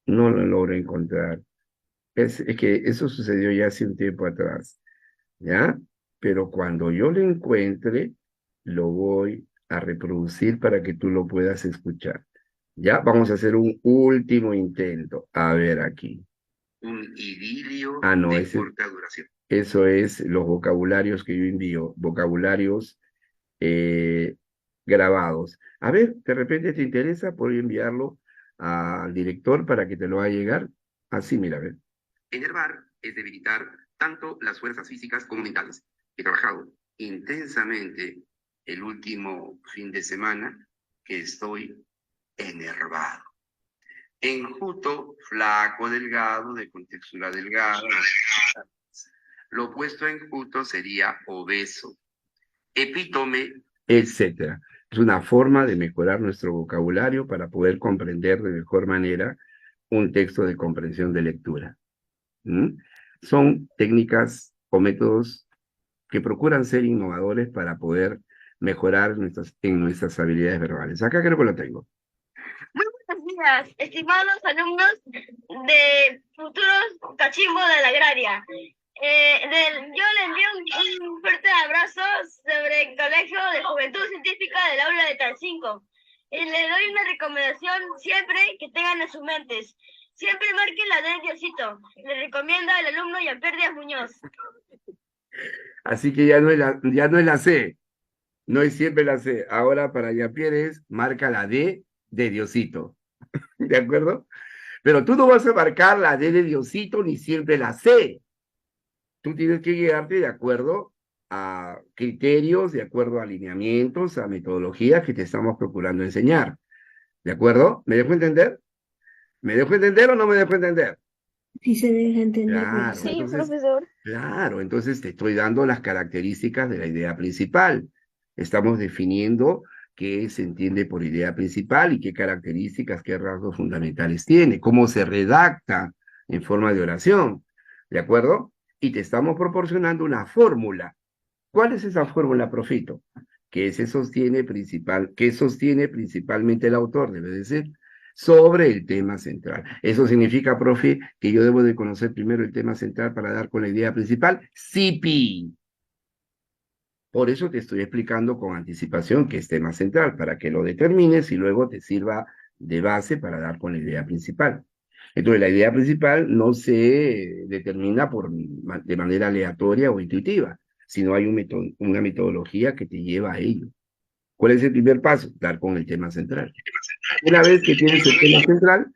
S1: no lo logro encontrar. Es que eso sucedió ya hace un tiempo atrás, ¿ya? Pero cuando yo lo encuentre, lo voy a reproducir para que tú lo puedas escuchar. Ya, vamos a hacer un último intento. A ver aquí. Un idilio no, de corta duración. Eso es los vocabularios que yo envío, vocabularios eh, grabados. A ver, de repente te interesa, puedo enviarlo al director para que te lo haga llegar. Así, mira, a ver. Enervar es debilitar tanto las fuerzas físicas como mentales. He trabajado intensamente el último fin de semana que estoy enervado. Enjuto, flaco, delgado, de contextura delgada. Lo opuesto a enjuto sería obeso. Epítome, etcétera. Es una forma de mejorar nuestro vocabulario para poder comprender de mejor manera un texto de comprensión de lectura. ¿Mm? Son técnicas o métodos que procuran ser innovadores para poder mejorar en nuestras habilidades verbales. Acá creo que lo tengo.
S6: Muy buenos días, estimados alumnos de futuros cachimbos de la agraria. Yo le envío un fuerte abrazo sobre el Colegio de Juventud Científica del Aula de Talcinco. Le doy una recomendación siempre que tengan en sus mentes. Siempre marquen la D de Diosito. Le recomienda el alumno Jean-Pierre Díaz Muñoz.
S1: Así que ya no es la C, no es siempre la C. Ahora para Jean-Pierre es marca la D de Diosito. ¿De acuerdo? Pero tú no vas a marcar la D de Diosito ni siempre la C. Tú tienes que guiarte de acuerdo a criterios, de acuerdo a alineamientos, a metodologías que te estamos procurando enseñar. ¿De acuerdo? ¿Me dejo entender? ¿Me dejo entender o no me dejo entender?
S5: Sí se deja entender.
S1: Claro,
S5: Sí,
S1: entonces,
S5: profesor.
S1: claro, entonces te estoy dando las características de la idea principal. Estamos definiendo qué se entiende por idea principal y qué características, qué rasgos fundamentales tiene, cómo se redacta en forma de oración. ¿De acuerdo? Y te estamos proporcionando una fórmula. ¿Cuál es esa fórmula, profito? Que sostiene principalmente el autor, debe decir, sobre el tema central. ¿Eso significa, profe, que yo debo de conocer primero el tema central para dar con la idea principal? Sí, pi. Por eso te estoy explicando con anticipación qué es tema central, para que lo determines y luego te sirva de base para dar con la idea principal. Entonces, la idea principal no se determina de manera aleatoria o intuitiva, sino hay una metodología que te lleva a ello. ¿Cuál es el primer paso? Dar con el tema central. Una vez que tienes el tema central,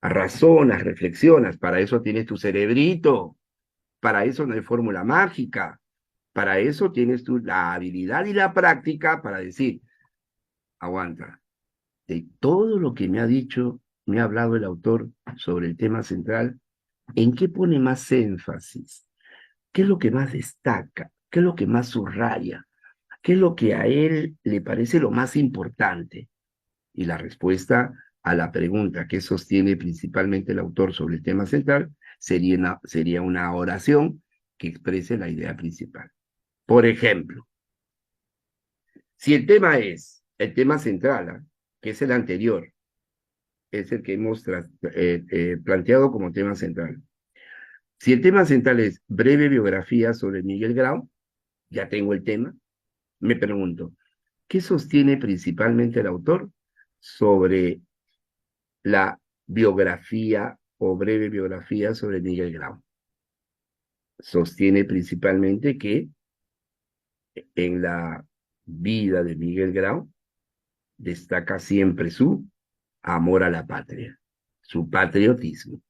S1: razonas, reflexionas, para eso tienes tu cerebrito, para eso no hay fórmula mágica, para eso tienes tú la habilidad y la práctica para decir, aguanta, de todo lo que me ha dicho, me ha hablado el autor sobre el tema central, ¿en qué pone más énfasis? ¿Qué es lo que más destaca? ¿Qué es lo que más subraya? ¿Qué es lo que a él le parece lo más importante? Y la respuesta a la pregunta que sostiene principalmente el autor sobre el tema central sería una oración que exprese la idea principal. Por ejemplo, si el tema es el tema central, que es el anterior, es el que hemos planteado como tema central. Si el tema central es breve biografía sobre Miguel Grau, ya tengo el tema, me pregunto, ¿qué sostiene principalmente el autor sobre la biografía o breve biografía sobre Miguel Grau? Sostiene principalmente que en la vida de Miguel Grau destaca siempre su amor a la patria, su patriotismo.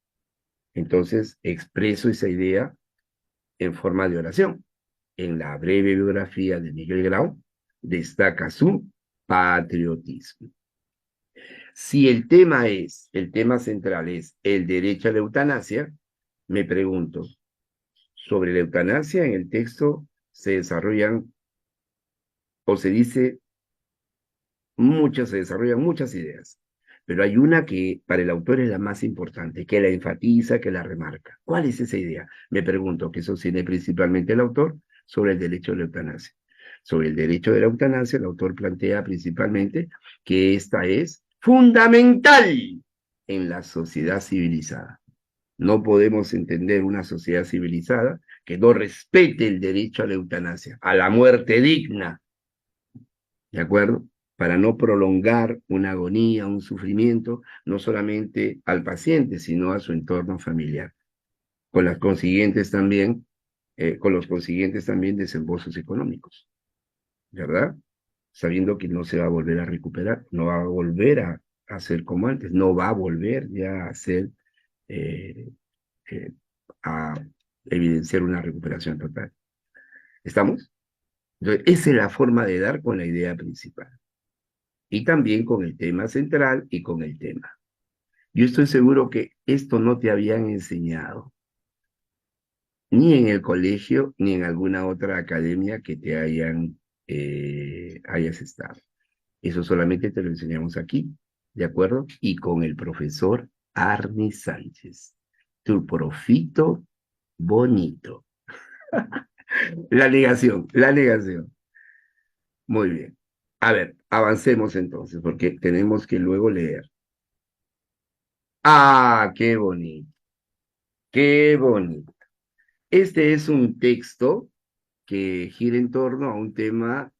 S1: Entonces, expreso esa idea en forma de oración. En la breve biografía de Miguel Grau destaca su patriotismo. Si el tema central es el derecho a la eutanasia, me pregunto, sobre la eutanasia en el texto se desarrollan o se desarrollan muchas ideas, pero hay una que para el autor es la más importante, que la enfatiza, que la remarca. ¿Cuál es esa idea? Me pregunto, que sostiene principalmente el autor sobre el derecho a la eutanasia. sobre el derecho de la eutanasia, el autor plantea principalmente que esta es fundamental en la sociedad civilizada. No podemos entender una sociedad civilizada que no respete el derecho a la eutanasia, a la muerte digna, ¿de acuerdo? Para no prolongar una agonía, un sufrimiento, no solamente al paciente, sino a su entorno familiar, con las consiguientes también, con los consiguientes también desembolsos económicos, ¿verdad? Sabiendo que no se va a volver a recuperar, no va a volver a ser como antes, no va a volver ya a ser, eh, a evidenciar una recuperación total. ¿Estamos? Entonces, esa es la forma de dar con la idea principal. Y también con el tema central y con el tema. Yo estoy seguro que esto no te habían enseñado, ni en el colegio, ni en alguna otra academia que te hayas estado. Eso solamente te lo enseñamos aquí, ¿de acuerdo? Y con el profesor Arni Sánchez, tu profito bonito. La negación, la negación. Muy bien. A ver, avancemos entonces, porque tenemos que luego leer. Ah, qué bonito, qué bonito. Este es un texto que gira en torno a un tema,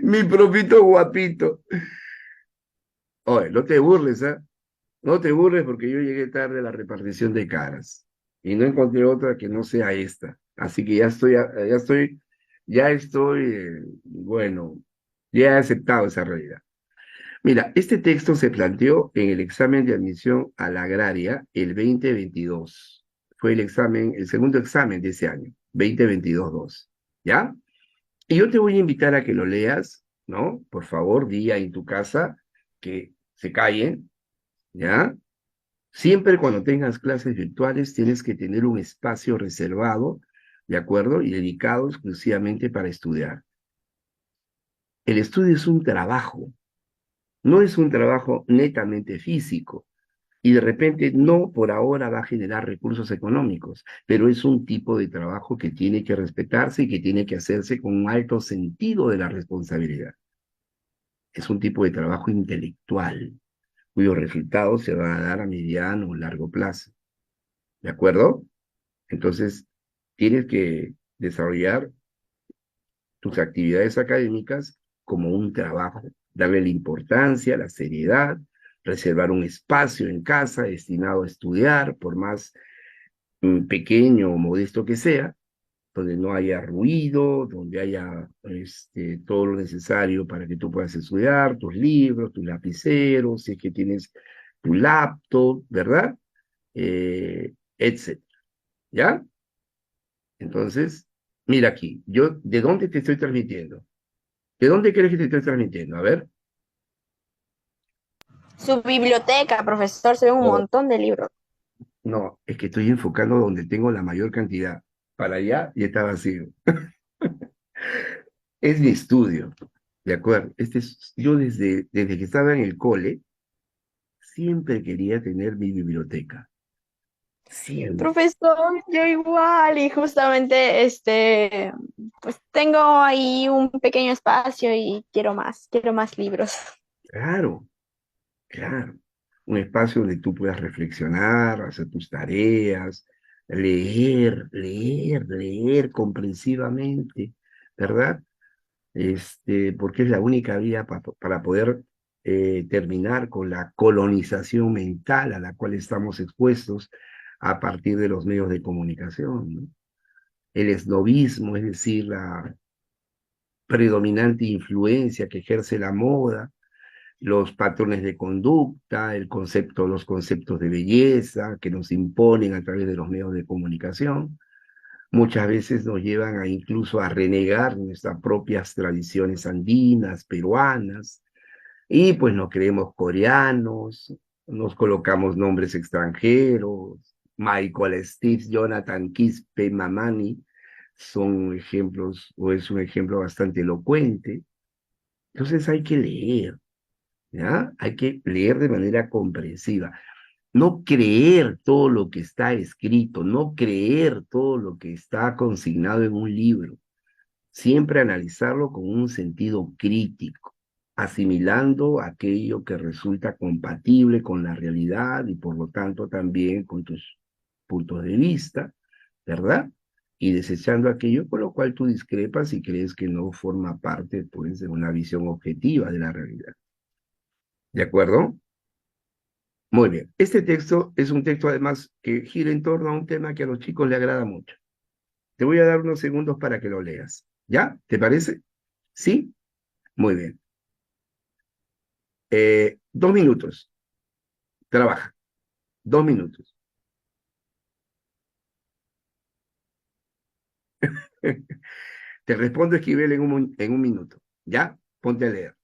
S1: mi propito guapito. Oye, no te burles, ¿ah? No te burles porque yo llegué tarde a la repartición de caras y no encontré otra que no sea esta. Así que bueno, ya he aceptado esa realidad. Mira, este texto se planteó en el examen de admisión a la agraria el 2022. Fue el segundo examen de ese año, 2022-2. ¿Ya? Y yo te voy a invitar a que lo leas, ¿no? Por favor, di ahí en tu casa que se callen, ¿ya? Siempre cuando tengas clases virtuales tienes que tener un espacio reservado, ¿de acuerdo? Y dedicado exclusivamente para estudiar. El estudio es un trabajo, no es un trabajo netamente físico. Y de repente no por ahora va a generar recursos económicos, pero es un tipo de trabajo que tiene que respetarse y que tiene que hacerse con un alto sentido de la responsabilidad. Es un tipo de trabajo intelectual, cuyos resultados se van a dar a mediano o largo plazo. ¿De acuerdo? Entonces, tienes que desarrollar tus actividades académicas como un trabajo, darle la importancia, la seriedad, reservar un espacio en casa destinado a estudiar, por más pequeño o modesto que sea, donde no haya ruido, donde haya todo lo necesario para que tú puedas estudiar, tus libros, tus lapiceros, si es que tienes tu laptop, ¿verdad? Etcétera. ¿Ya? Entonces, mira aquí, ¿de dónde te estoy transmitiendo? ¿De dónde crees que te estoy transmitiendo? A ver.
S7: Su biblioteca, profesor, se ve un
S1: No,
S7: montón de libros.
S1: no, es que estoy enfocando donde tengo la mayor cantidad. Para allá y está vacío. Es mi estudio, ¿de acuerdo? Yo desde que estaba en el cole, siempre quería tener mi biblioteca. Siempre.
S7: Profesor, yo igual, y justamente pues tengo ahí un pequeño espacio y quiero más libros.
S1: Claro, claro. Un espacio donde tú puedas reflexionar, hacer tus tareas, leer comprensivamente, ¿verdad? Porque es la única vía para poder terminar con la colonización mental a la cual estamos expuestos a partir de los medios de comunicación, ¿no? El esnobismo, es decir, la predominante influencia que ejerce la moda, los patrones de conducta, los conceptos de belleza que nos imponen a través de los medios de comunicación, muchas veces nos llevan incluso a renegar nuestras propias tradiciones andinas, peruanas, y pues nos creemos coreanos, nos colocamos nombres extranjeros, Michael Steve, Jonathan Quispe, Mamani, son ejemplos, o es un ejemplo bastante elocuente. Entonces hay que leer, ¿ya? Hay que leer de manera comprensiva. No creer todo lo que está escrito, no creer todo lo que está consignado en un libro. Siempre analizarlo con un sentido crítico, asimilando aquello que resulta compatible con la realidad y por lo tanto también con tus puntos de vista, ¿verdad? Y desechando aquello con lo cual tú discrepas y crees que no forma parte, pues, de una visión objetiva de la realidad. ¿De acuerdo? Muy bien. Este texto es un texto además que gira en torno a un tema que a los chicos le agrada mucho. Te voy a dar unos segundos para que lo leas. ¿Ya? ¿Te parece? ¿Sí? Muy bien. 2 minutos. Trabaja. 2 minutos. Te respondo, Esquivel, en un minuto. ¿Ya? Ponte a leer.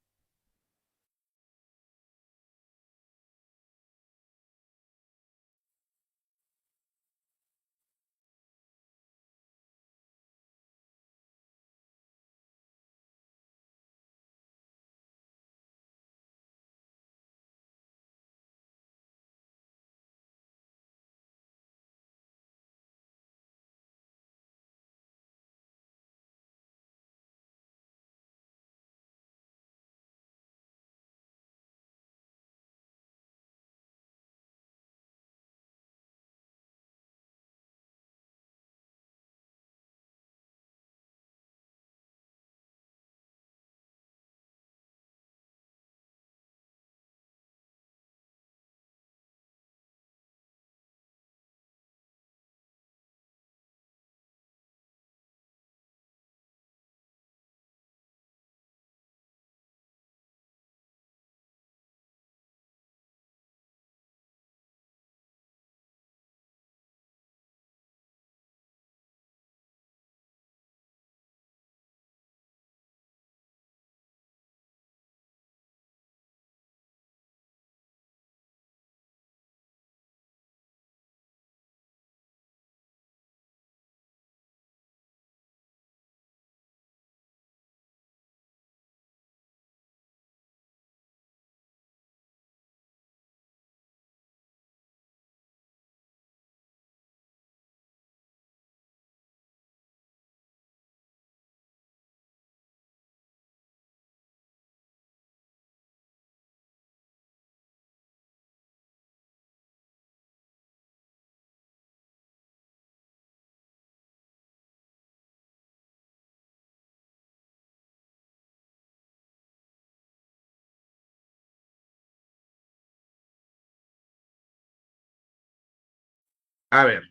S1: A ver,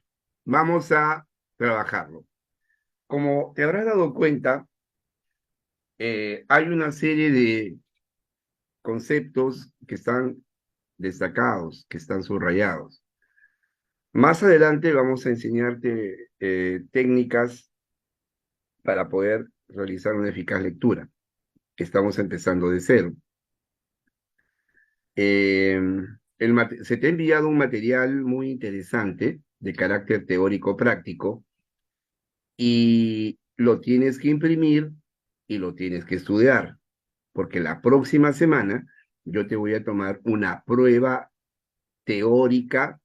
S1: vamos a trabajarlo. Como te habrás dado cuenta, hay una serie de conceptos que están destacados, que están subrayados. Más adelante vamos a enseñarte técnicas para poder realizar una eficaz lectura. Estamos empezando de cero. Eh, Se te ha enviado un material muy interesante de carácter teórico práctico y lo tienes que imprimir y lo tienes que estudiar, porque la próxima semana yo te voy a tomar una prueba teórica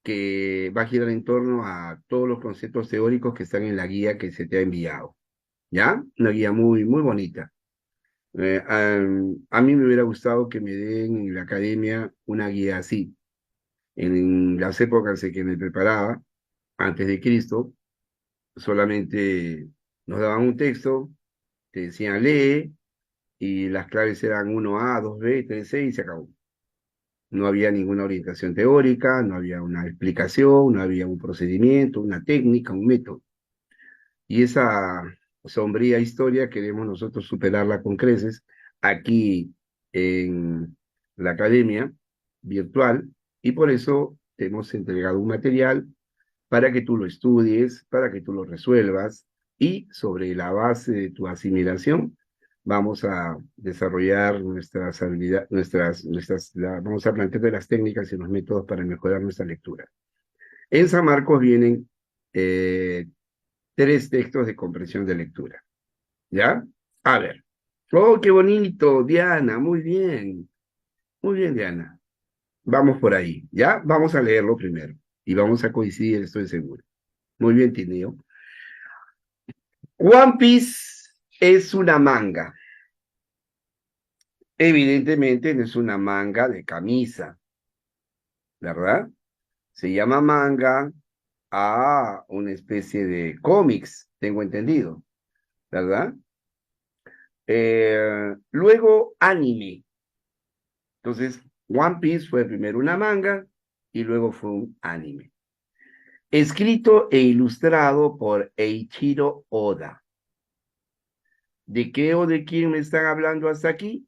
S1: que va a girar en torno a todos los conceptos teóricos que están en la guía que se te ha enviado. ¿Ya? Una guía muy, muy bonita. A mí me hubiera gustado que me den en la academia una guía así. En las épocas en que me preparaba, antes de Cristo, solamente nos daban un texto, te decían lee, y las claves eran 1A, 2B, 3C y se acabó. No había ninguna orientación teórica, no había una explicación, no había un procedimiento, una técnica, un método. Y esa sombría historia queremos nosotros superarla con creces aquí en la academia virtual y por eso te hemos entregado un material para que tú lo estudies, para que tú lo resuelvas y sobre la base de tu asimilación vamos a desarrollar nuestras habilidades, vamos a plantear las técnicas y los métodos para mejorar nuestra lectura. En San Marcos vienen 3 textos de comprensión de lectura. ¿Ya? A ver. Oh, qué bonito, Diana, muy bien. Muy bien, Diana. Vamos por ahí, ¿ya? Vamos a leerlo primero y vamos a coincidir, estoy seguro. Muy bien, Tineo. One Piece es una manga. Evidentemente no es una manga de camisa, ¿verdad? Se llama manga a una especie de cómics, tengo entendido, ¿verdad? Luego anime. Entonces, One Piece fue primero una manga y luego fue un anime. Escrito e ilustrado por Eiichiro Oda. ¿De qué o de quién me están hablando hasta aquí?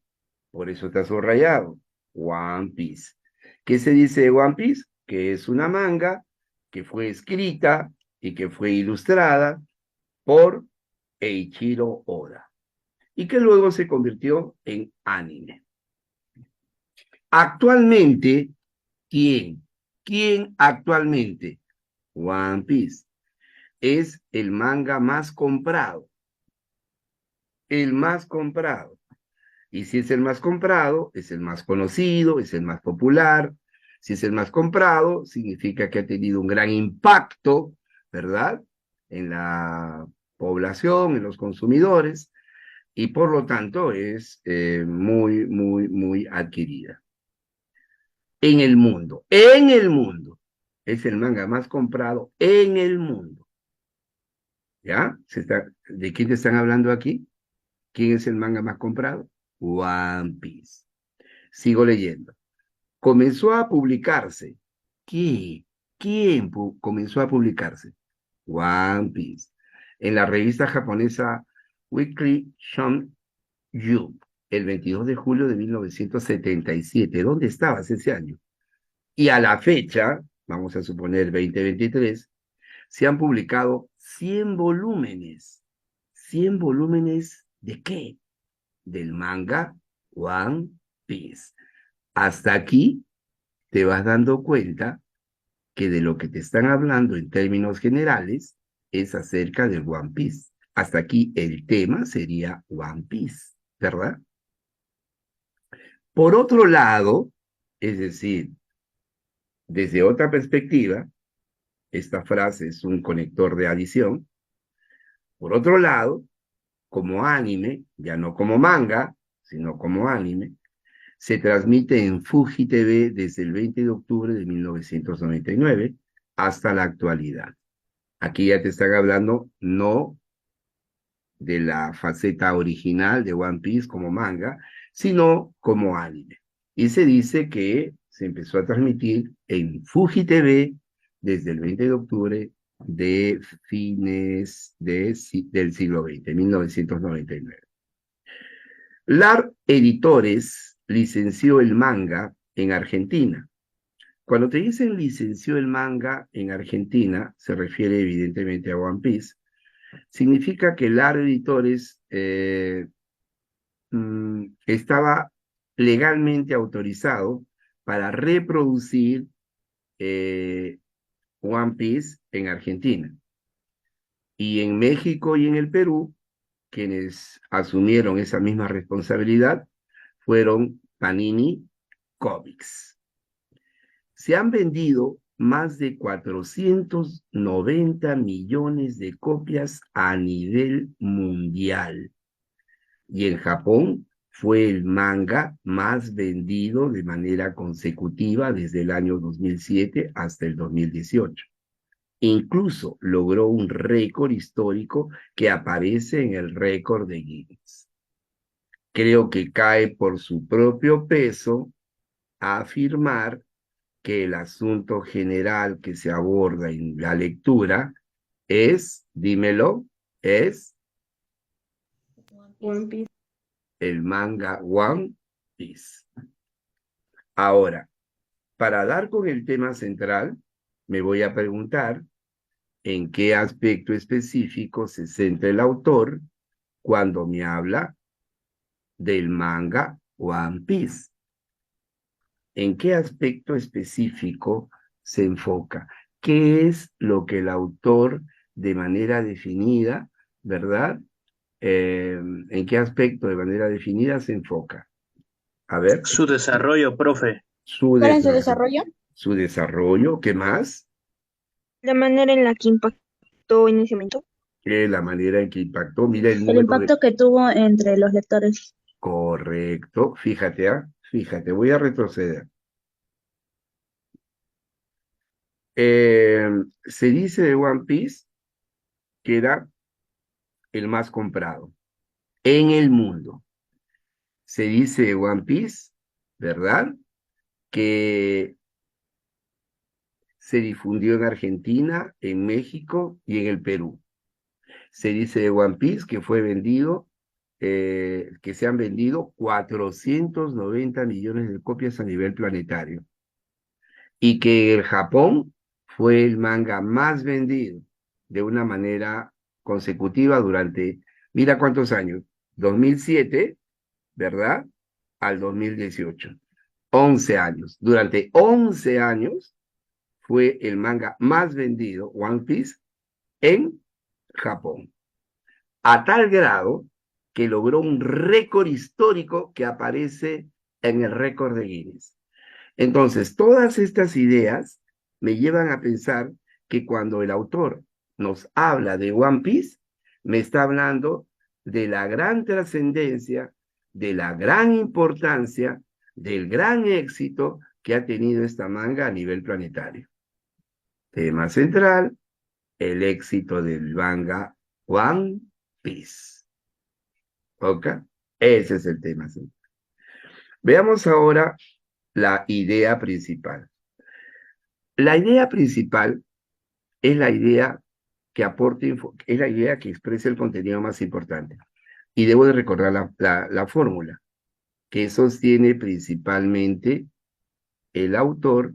S1: Por eso está subrayado. One Piece. ¿Qué se dice de One Piece? Que es una manga que fue escrita y que fue ilustrada por Eiichiro Oda y que luego se convirtió en anime. Actualmente, ¿quién? ¿Quién actualmente? One Piece. Es el manga más comprado. El más comprado. Y si es el más comprado, es el más conocido, es el más popular. Si es el más comprado, significa que ha tenido un gran impacto, ¿verdad? En la población, en los consumidores, y por lo tanto es muy adquirida. En el mundo, es el manga más comprado en el mundo. ¿Ya? ¿De quién te están hablando aquí? ¿Quién es el manga más comprado? One Piece. Sigo leyendo. Comenzó a publicarse. ¿Qué? ¿Quién comenzó a publicarse? One Piece. En la revista japonesa Weekly Shonen el 22 de julio de 1977. ¿Dónde estabas ese año? Y a la fecha, vamos a suponer 2023, se han publicado 100 volúmenes. ¿100 volúmenes de qué? Del manga One Piece. Hasta aquí te vas dando cuenta que de lo que te están hablando en términos generales es acerca del One Piece. Hasta aquí el tema sería One Piece, ¿verdad? Por otro lado, es decir, desde otra perspectiva, esta frase es un conector de adición. Por otro lado, como anime, ya no como manga, sino como anime, se transmite en Fuji TV desde el 20 de octubre de 1999 hasta la actualidad. Aquí ya te están hablando no de la faceta original de One Piece como manga, sino como anime. Y se dice que se empezó a transmitir en Fuji TV desde el 20 de octubre de fines del siglo XX, 1999. LAR Editores licenció el manga en Argentina. Cuando te dicen licenció el manga en Argentina, se refiere evidentemente a One Piece, significa que LAR Editores estaba legalmente autorizado para reproducir One Piece en Argentina. Y en México y en el Perú, quienes asumieron esa misma responsabilidad fueron Panini Comics. Se han vendido más de 490 millones de copias a nivel mundial. Y en Japón fue el manga más vendido de manera consecutiva desde el año 2007 hasta el 2018. Incluso logró un récord histórico que aparece en el récord de Guinness. Creo que cae por su propio peso a afirmar que el asunto general que se aborda en la lectura es, dímelo, es
S7: One Piece.
S1: el manga One Piece. Ahora, para dar con el tema central, me voy a preguntar en qué aspecto específico se centra el autor cuando me habla del manga One Piece. ¿En qué aspecto específico se enfoca? ¿Qué es lo que el autor de manera definida, verdad? ¿En qué aspecto de manera definida se enfoca? A ver.
S3: Su desarrollo, profe.
S7: ¿Cuál es su desarrollo?
S1: Su desarrollo, ¿qué más?
S5: La manera en la que impactó en ese momento.
S1: La manera en que impactó, mira el
S8: El
S1: número de...
S8: impacto que tuvo entre los lectores.
S1: Correcto, fíjate, fíjate, voy a retroceder. Se dice de One Piece que era el más comprado en el mundo. Se dice de One Piece, ¿verdad? Que se difundió en Argentina, en México y en el Perú. Se dice de One Piece que fue vendido, que se han vendido 490 millones de copias a nivel planetario. Y que el Japón fue el manga más vendido de una manera consecutiva durante, mira cuántos años, 2007, ¿verdad? Al 2018. 11 años. Durante 11 años fue el manga más vendido, One Piece, en Japón. A tal grado que logró un récord histórico que aparece en el récord de Guinness. Entonces, todas estas ideas me llevan a pensar que cuando el autor nos habla de One Piece, me está hablando de la gran trascendencia, de la gran importancia, del gran éxito que ha tenido esta manga a nivel planetario. Tema central, el éxito del manga One Piece. ¿Ok? Ese es el tema central. Veamos ahora la idea principal. La idea principal es la idea que aporte, es la idea que expresa el contenido más importante. Y debo de recordar la fórmula, que sostiene principalmente el autor,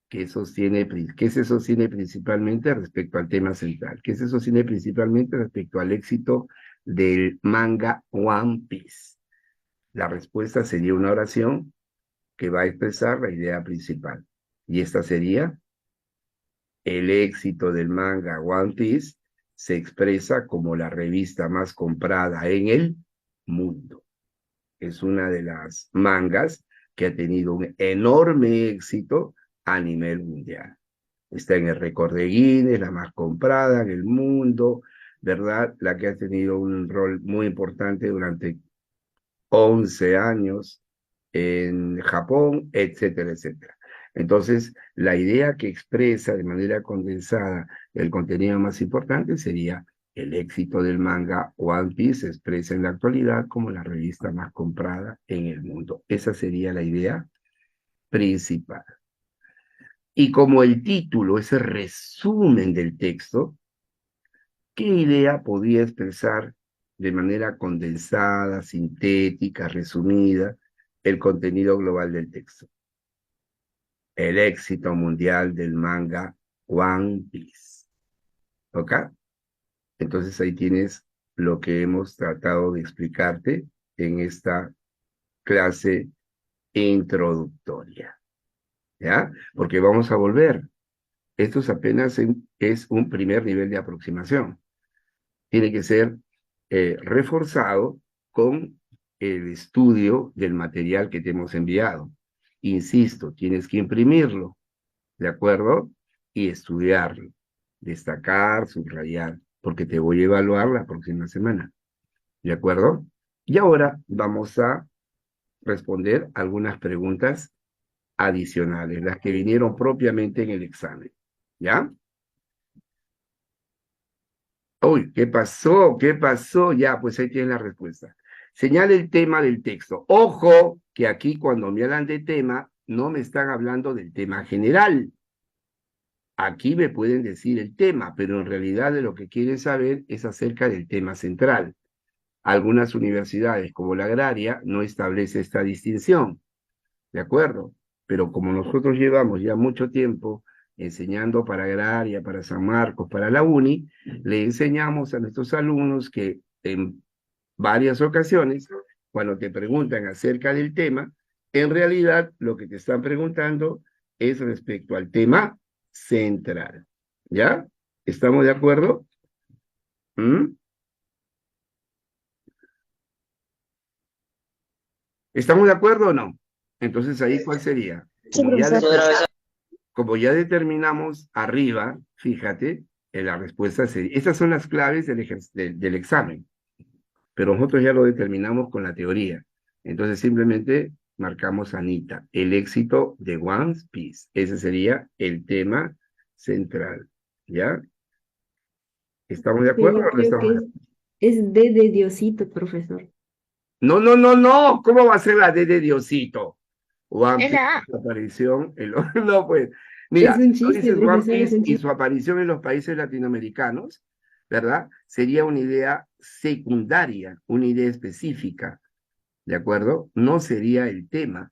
S1: que se sostiene principalmente respecto al tema central, que se sostiene principalmente respecto al éxito del manga One Piece. La respuesta sería una oración que va a expresar la idea principal. Y esta sería: el éxito del manga One Piece se expresa como la revista más comprada en el mundo. Es una de las mangas que ha tenido un enorme éxito a nivel mundial. Está en el récord de Guinness, la más comprada en el mundo, ¿verdad? La que ha tenido un rol muy importante durante 11 años en Japón, etcétera, etcétera. Entonces, la idea que expresa de manera condensada el contenido más importante sería: el éxito del manga One Piece se expresa en la actualidad como la revista más comprada en el mundo. Esa sería la idea principal. Y como el título es el resumen del texto, ¿qué idea podría expresar de manera condensada, sintética, resumida, el contenido global del texto? El éxito mundial del manga One Piece. ¿Ok? Entonces ahí tienes lo que hemos tratado de explicarte en esta clase introductoria. ¿Ya? Porque vamos a volver. Esto es apenas es un primer nivel de aproximación. Tiene que ser reforzado con el estudio del material que te hemos enviado. Insisto, tienes que imprimirlo, ¿de acuerdo? Y estudiarlo, destacar, subrayar, porque te voy a evaluar la próxima semana, ¿de acuerdo? Y ahora vamos a responder algunas preguntas adicionales, las que vinieron propiamente en el examen, ¿ya? Uy, ¿qué pasó? ¿Qué pasó? Ya, pues ahí tienes la respuesta. Señala el tema del texto. Ojo, que aquí cuando me hablan de tema, no me están hablando del tema general. Aquí me pueden decir el tema, pero en realidad de lo que quieren saber es acerca del tema central. Algunas universidades, como la agraria, no establece esta distinción, ¿de acuerdo? Pero como nosotros llevamos ya mucho tiempo enseñando para agraria, para San Marcos, para la UNI, le enseñamos a nuestros alumnos que en varias ocasiones, cuando te preguntan acerca del tema, en realidad lo que te están preguntando es respecto al tema central. ¿Ya? ¿Estamos de acuerdo? ¿Mm? ¿Estamos de acuerdo o no? Entonces ahí, ¿cuál sería?
S8: Sí, profesor.
S1: Como ya determinamos arriba, fíjate, La respuesta sería, estas son las claves del examen, pero nosotros ya lo determinamos con la teoría. Entonces simplemente marcamos Anita, el éxito de One Piece. Ese sería el tema central, ¿ya? ¿Estamos de acuerdo
S9: Yo
S1: o no
S9: creo
S1: estamos
S9: que
S1: de acuerdo?
S9: es D de Diosito, profesor.
S1: No, no, no, no. ¿Cómo va a ser la D de Diosito? One
S5: Es
S1: Piece,
S5: la A.
S1: su aparición no, pues.
S9: Es
S1: Mira,
S9: un
S1: tú
S9: chiste,
S1: dices One
S9: profesor, es
S1: Piece
S9: un
S1: y
S9: chiste.
S1: su aparición en los países latinoamericanos, ¿verdad? Sería una idea secundaria, una idea específica, ¿de acuerdo? No sería el tema,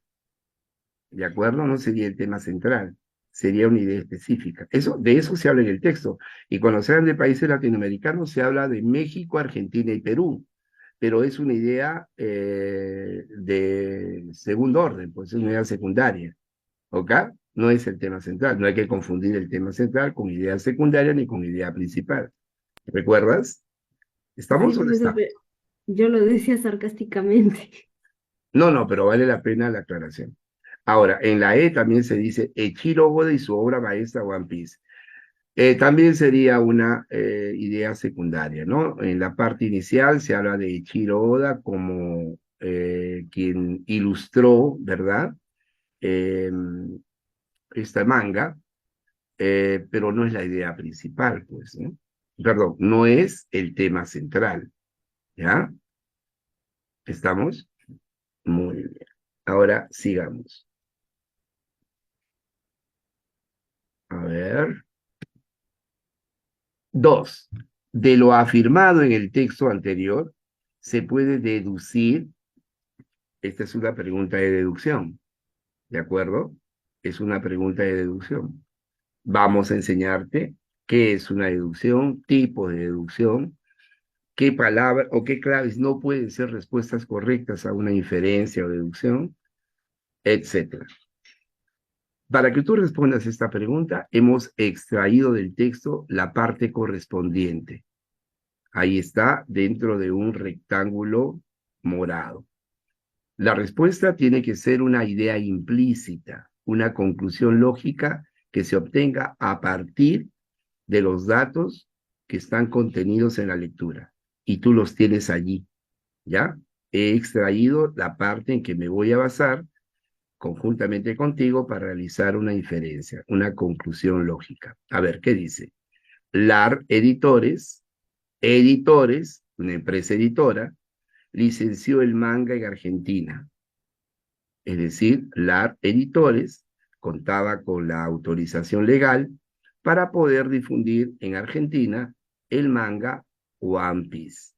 S1: ¿de acuerdo? No sería el tema central, sería una idea específica. De eso se habla en el texto. Y cuando se habla de países latinoamericanos, se habla de México, Argentina y Perú, pero es una idea de segundo orden, pues es una idea secundaria, ¿ok? No es el tema central, no hay que confundir el tema central con idea secundaria ni con idea principal. ¿Recuerdas?
S9: Sí,
S1: ¿Estamos o no
S9: profesor,
S1: estamos?
S9: pero yo lo decía sarcásticamente.
S1: No, no, pero vale la pena la aclaración. Ahora, en la E también se dice Eiichiro Oda y su obra maestra One Piece. También sería una idea secundaria, ¿no? En la parte inicial se habla de Eiichiro Oda como quien ilustró, ¿verdad? Eh, esta manga, pero no es la idea principal, pues, ¿no? Perdón, no es el tema central, ¿ya? ¿Estamos? Muy bien. Ahora sigamos. A ver. 2. De lo afirmado en el texto anterior, se puede deducir, esta es una pregunta de deducción, ¿de acuerdo? Es una pregunta de deducción. Vamos a enseñarte qué es una deducción, tipo de deducción, qué palabra o qué claves no pueden ser respuestas correctas a una inferencia o deducción, etcétera. Para que tú respondas esta pregunta, hemos extraído del texto la parte correspondiente. Ahí está, dentro de un rectángulo morado. La respuesta tiene que ser una idea implícita, una conclusión lógica que se obtenga a partir de los datos que están contenidos en la lectura. Y tú los tienes allí, ¿ya? He extraído la parte en que me voy a basar conjuntamente contigo para realizar una inferencia, una conclusión lógica. A ver, ¿qué dice? LAR Editores, una empresa editora, licenció el manga en Argentina. Es decir, LAR Editores contaba con la autorización legal para poder difundir en Argentina el manga One Piece.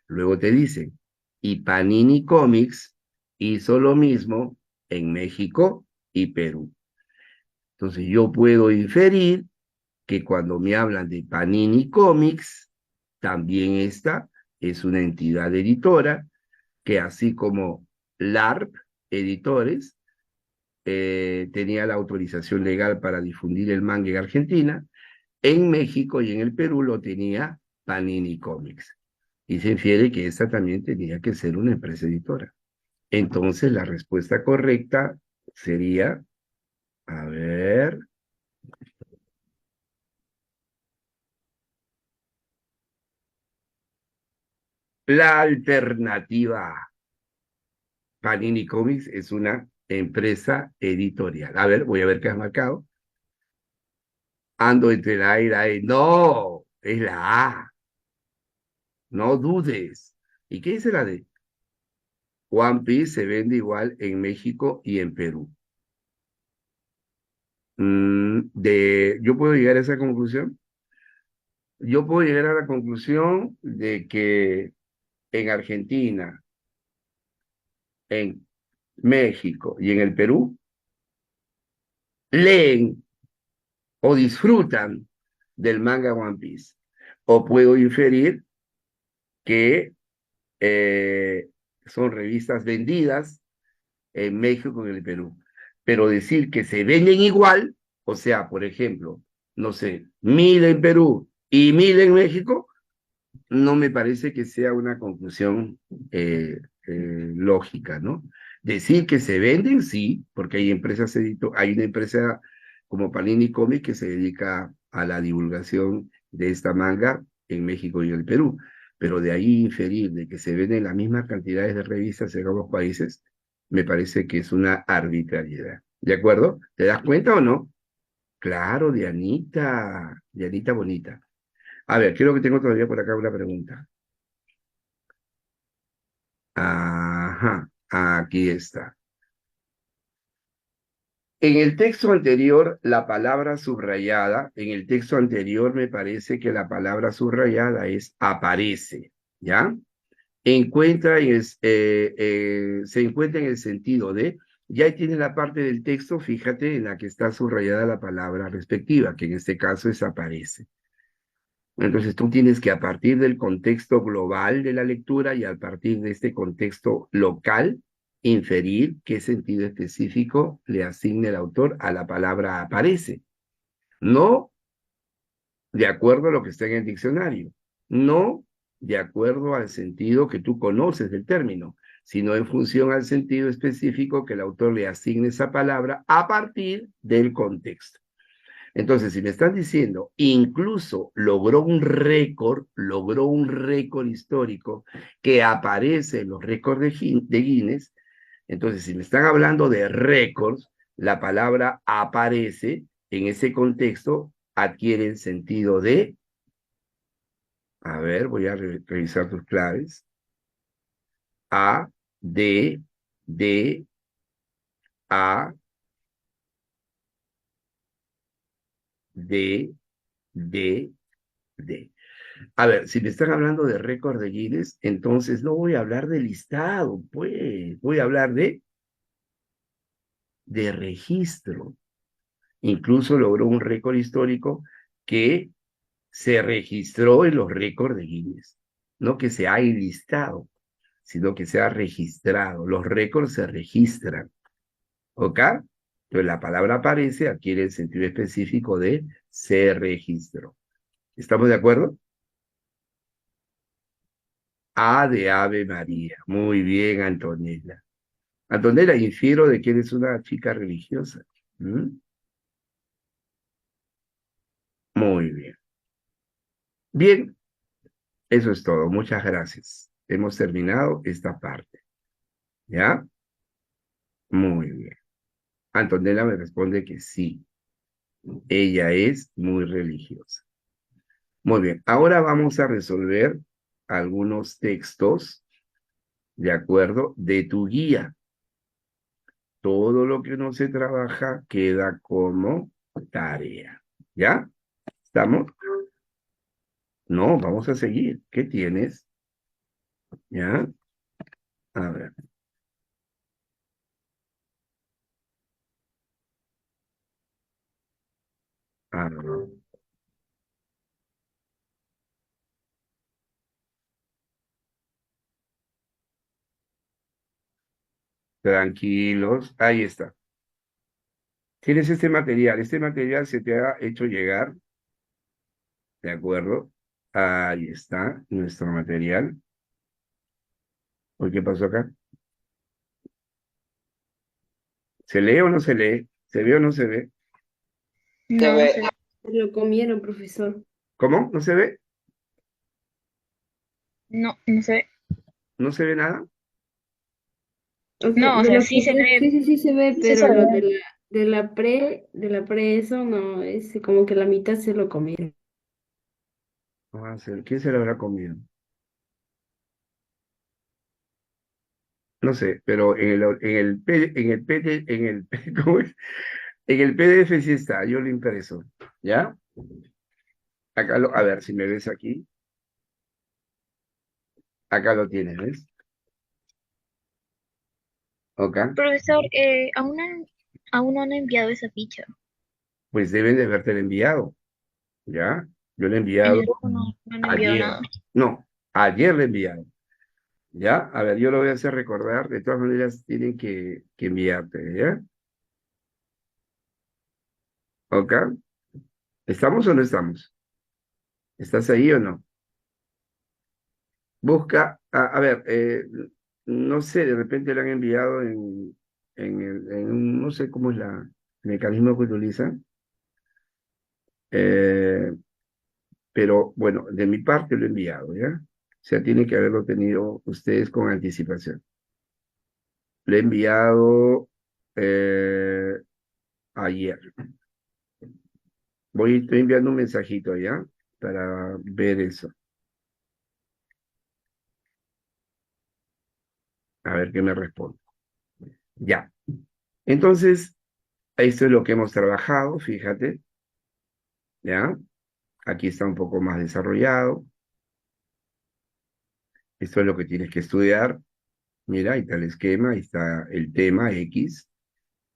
S1: Luego te dicen, y Panini Comics hizo lo mismo en México y Perú. Entonces yo puedo inferir que cuando me hablan de Panini Comics, también esta es una entidad editora que así como LARP Editores tenía la autorización legal para difundir el manga en Argentina, en México y en el Perú lo tenía Panini Comics. Y se infiere que esta también tenía que ser una empresa editora. Entonces la respuesta correcta sería, a ver, la alternativa A. Panini Comics es una empresa editorial. A ver, voy a ver qué has marcado. Ando entre la A y la E. No, es la A. No dudes. ¿Y qué dice la D? One Piece se vende igual en México y en Perú. ¿Yo puedo llegar a esa conclusión? Yo puedo llegar a la conclusión de que en Argentina, en México y en el Perú leen o disfrutan del manga One Piece. O puedo inferir que son revistas vendidas en México y en el Perú. Pero decir que se venden igual, o sea, por ejemplo, no sé, 1000 en Perú y 1000 en México, no me parece que sea una conclusión lógica, ¿no? Decir que se venden, sí, porque hay una empresa como Panini Comics que se dedica a la divulgación de esta manga en México y el Perú. Pero de ahí inferir de que se venden las mismas cantidades de revistas en ambos países, me parece que es una arbitrariedad. ¿De acuerdo? ¿Te das cuenta o no? Claro, Dianita bonita. A ver, creo que tengo todavía por acá una pregunta. Ajá, aquí está. En el texto anterior, la palabra subrayada, en el texto anterior me parece que la palabra subrayada es aparece, ¿ya? Se encuentra en el sentido de, ya ahí tienes la parte del texto, fíjate, en la que está subrayada la palabra respectiva, que en este caso es aparece. Entonces tú tienes que a partir del contexto global de la lectura y a partir de este contexto local, inferir qué sentido específico le asigne el autor a la palabra aparece. No de acuerdo a lo que está en el diccionario, no de acuerdo al sentido que tú conoces del término, sino en función al sentido específico que el autor le asigne esa palabra a partir del contexto. Entonces, si me están diciendo, incluso logró un récord histórico que aparece en los récords de Guinness, entonces si me están hablando de récords, la palabra aparece en ese contexto, adquiere el sentido de, a ver, voy a revisar tus claves, A, D, A, D, D. A ver, si me están hablando de récord de Guinness, entonces no voy a hablar de listado, pues, voy a hablar de registro. Incluso logró un récord histórico que se registró en los récords de Guinness. No que se ha listado, sino que se ha registrado. Los récords se registran. ¿Ok? Entonces la palabra aparece, adquiere el sentido específico de se registró. ¿Estamos de acuerdo? A de Ave María. Muy bien, Antonella. Antonella, infiero de que eres una chica religiosa. ¿Mm? Muy bien. Bien, eso es todo. Muchas gracias. Hemos terminado esta parte. ¿Ya? Muy bien. Antonella me responde que sí. Ella es muy religiosa. Muy bien. Ahora vamos a resolver algunos textos, ¿de acuerdo? De tu guía. Todo lo que no se trabaja queda como tarea. ¿Ya? ¿Estamos? No, vamos a seguir. ¿Qué tienes? ¿Ya? A ver. A ver. Tranquilos. Ahí está. Tienes este material. Este material se te ha hecho llegar. ¿De acuerdo? Ahí está nuestro material. ¿Por qué pasó acá? ¿Se lee o no se lee? ¿Se ve o no se ve?
S3: Se
S6: No
S3: ve.
S6: sé.
S9: Se lo comieron, profesor.
S1: ¿Cómo? ¿No se ve?
S6: No, no sé.
S1: ¿No se ve nada?
S9: O sea,
S6: No, o
S9: de
S6: sea,
S9: lo
S6: sí
S9: que
S6: se ve.
S9: sí se ve,
S6: Sí se
S9: pero lo
S6: ve.
S9: de la pre eso no, es como que la mitad se lo comieron.
S1: No va a ser. ¿Quién se lo habrá comido? No sé, pero ¿cómo es? En el PDF sí está, yo lo impreso. ¿Ya? A ver, si me ves aquí, acá lo tienes, ¿ves? ¿Ok?
S6: Profesor, aún no han enviado esa ficha.
S1: Pues deben de haberte enviado, ¿ya? Yo le he
S6: En
S1: enviado
S6: el grupo no han enviado
S1: ayer.
S6: nada.
S1: No, ayer le he enviado. ¿Ya? A ver, yo lo voy a hacer recordar. De todas maneras, tienen que enviarte, ¿ya? ¿Ok? ¿Estamos o no estamos? ¿Estás ahí o no? Busca, a ver, no sé, de repente lo han enviado no sé cómo es el mecanismo que utilizan. Eh, pero bueno, de mi parte lo he enviado, ¿ya? O sea, tiene que haberlo tenido ustedes con anticipación. Lo he enviado ayer. Estoy enviando un mensajito ya para ver eso. A ver qué me responde. Ya. Entonces, esto es lo que hemos trabajado, fíjate. ¿Ya? Aquí está un poco más desarrollado. Esto es lo que tienes que estudiar. Mira, ahí está el esquema, ahí está el tema X,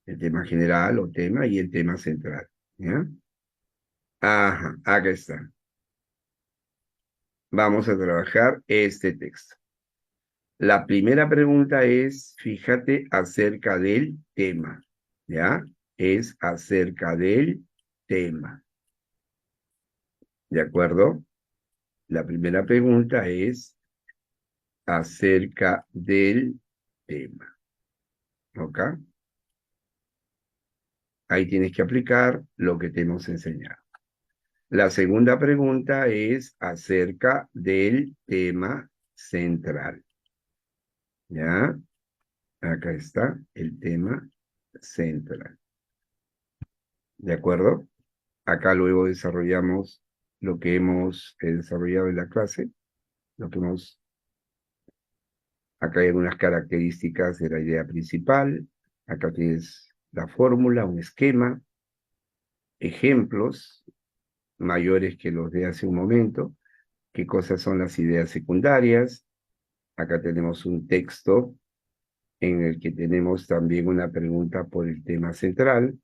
S1: el tema general o tema y el tema central. ¿Ya? Ajá, acá está. Vamos a trabajar este texto. La primera pregunta es, fíjate, acerca del tema. ¿Ya? Es acerca del tema. ¿De acuerdo? La primera pregunta es acerca del tema. ¿Ok? Ahí tienes que aplicar lo que te hemos enseñado. La segunda pregunta es acerca del tema central. ¿Ya? Acá está el tema central. ¿De acuerdo? Acá luego desarrollamos lo que hemos desarrollado en la clase, lo que hemos... Acá hay algunas características de la idea principal. Acá tienes la fórmula, un esquema, ejemplos mayores que los de hace un momento, qué cosas son las ideas secundarias. Acá tenemos un texto en el que tenemos también una pregunta por el tema central,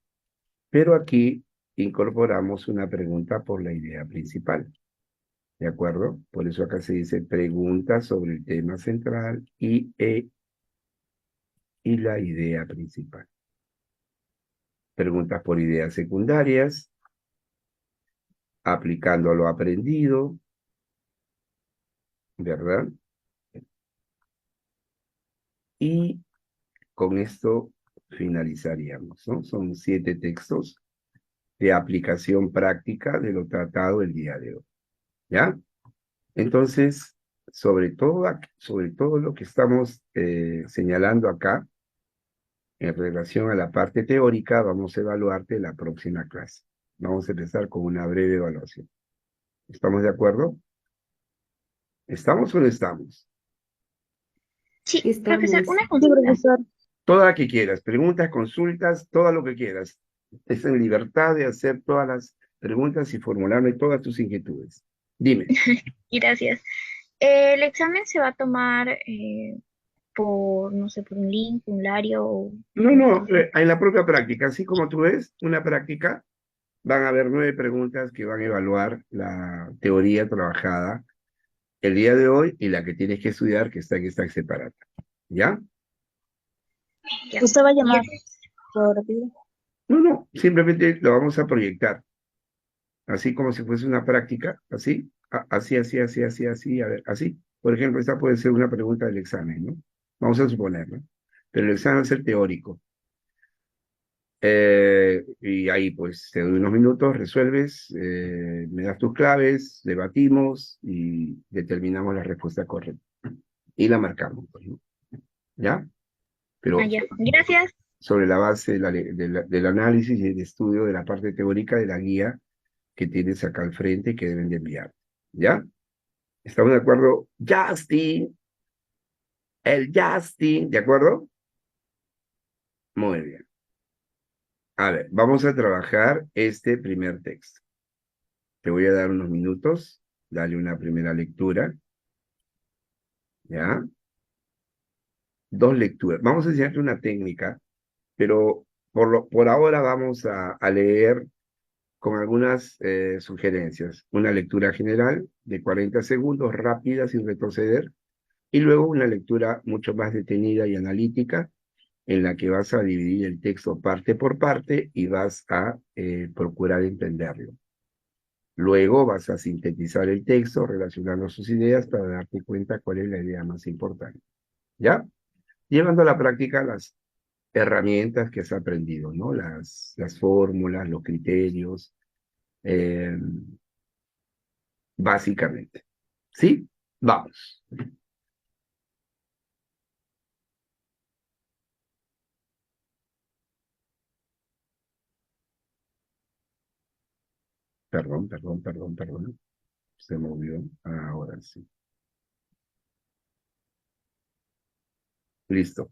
S1: pero aquí incorporamos una pregunta por la idea principal. ¿De acuerdo? Por eso acá se dice pregunta sobre el tema central y la idea principal. Preguntas por ideas secundarias, aplicando lo aprendido, ¿verdad? Y con esto finalizaríamos, ¿no? Son 7 textos de aplicación práctica de lo tratado el día de hoy, ¿ya? Entonces, sobre todo lo que estamos señalando acá, en relación a la parte teórica, vamos a evaluarte la próxima clase. Vamos a empezar con una breve evaluación. ¿Estamos de acuerdo? ¿Estamos o no estamos?
S5: Sí,
S9: Estamos.
S5: profesor, una
S8: Sí,
S5: consulta.
S8: profesor.
S1: Toda la que quieras, preguntas, consultas, todo lo que quieras. Es en libertad de hacer todas las preguntas y formularme todas tus inquietudes. Dime.
S5: Gracias. El examen se va a tomar por, no sé, por un link, un lario o...
S1: No, en la propia práctica, así como tú ves, una práctica, van a haber 9 preguntas que van a evaluar la teoría trabajada el día de hoy y la que tienes que estudiar que está en esta separada. ¿Ya?
S5: Ya.
S8: ¿Usted va a llamar por rápido?
S1: No, simplemente lo vamos a proyectar, así como si fuese una práctica, así, así, a ver, así. Por ejemplo, esta puede ser una pregunta del examen, ¿no? Vamos a suponerlo. Pero el examen va a ser teórico. Y ahí pues te doy unos minutos, resuelves, me das tus claves, debatimos y determinamos la respuesta correcta. Y la marcamos, pues, ¿no? ¿Ya? Pero
S5: Ya. Gracias.
S1: sobre la base del análisis y el estudio de la parte teórica de la guía que tienes acá al frente que deben de enviar. ¿Ya? ¿Estamos de acuerdo? Justin, el Justin, ¿de acuerdo? Muy bien. A ver, vamos a trabajar este primer texto. Te voy a dar unos minutos, dale una primera lectura, ¿ya? 2 lecturas. Vamos a enseñarte una técnica, pero por ahora vamos a leer con algunas sugerencias. Una lectura general de 40 segundos, rápida, sin retroceder, y luego una lectura mucho más detenida y analítica, en la que vas a dividir el texto parte por parte y vas a procurar entenderlo. Luego vas a sintetizar el texto relacionando sus ideas para darte cuenta cuál es la idea más importante. ¿Ya? Llevando a la práctica las herramientas que has aprendido, ¿no? Las fórmulas, los criterios, eh, básicamente. ¿Sí? Vamos. Perdón. Se movió. Ahora sí. Listo.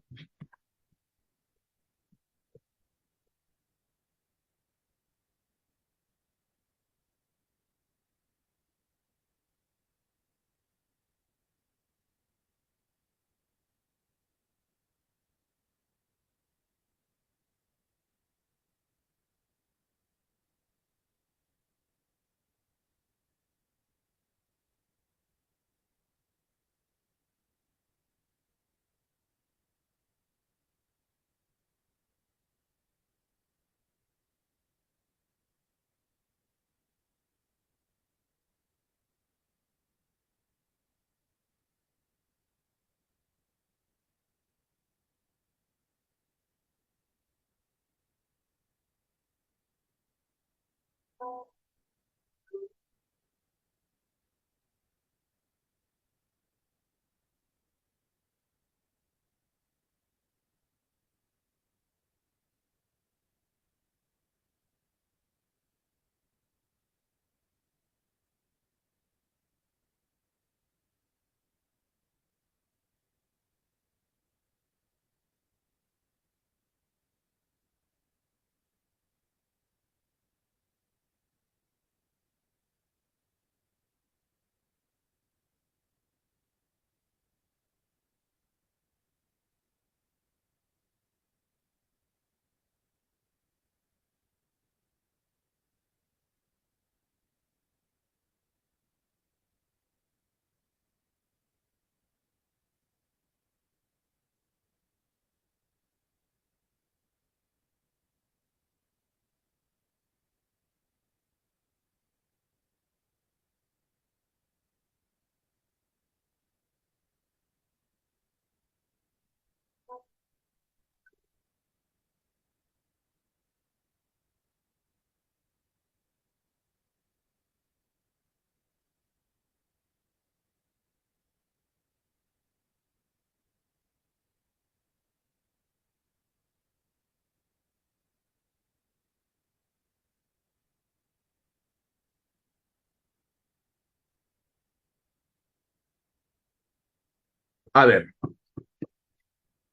S1: A ver,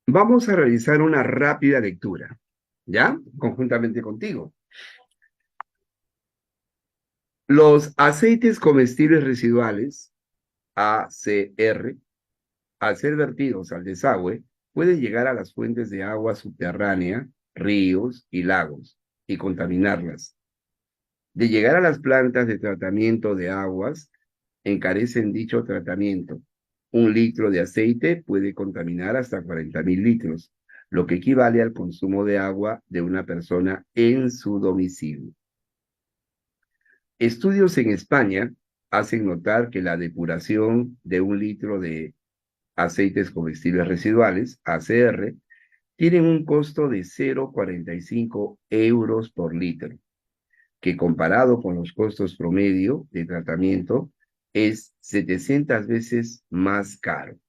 S1: vamos a realizar una rápida lectura, ¿ya? Conjuntamente contigo. Los aceites comestibles residuales, ACR, al ser vertidos al desagüe, pueden llegar a las fuentes de agua subterránea, ríos y lagos, y contaminarlas. De llegar a las plantas de tratamiento de aguas, encarecen dicho tratamiento. 1 litro de aceite puede contaminar hasta 40.000 litros, lo que equivale al consumo de agua de una persona en su domicilio. Estudios en España hacen notar que la depuración de 1 litro de aceites comestibles residuales, ACR, tienen un costo de 0,45 euros por litro, que comparado con los costos promedio de tratamiento es 700 veces más caro.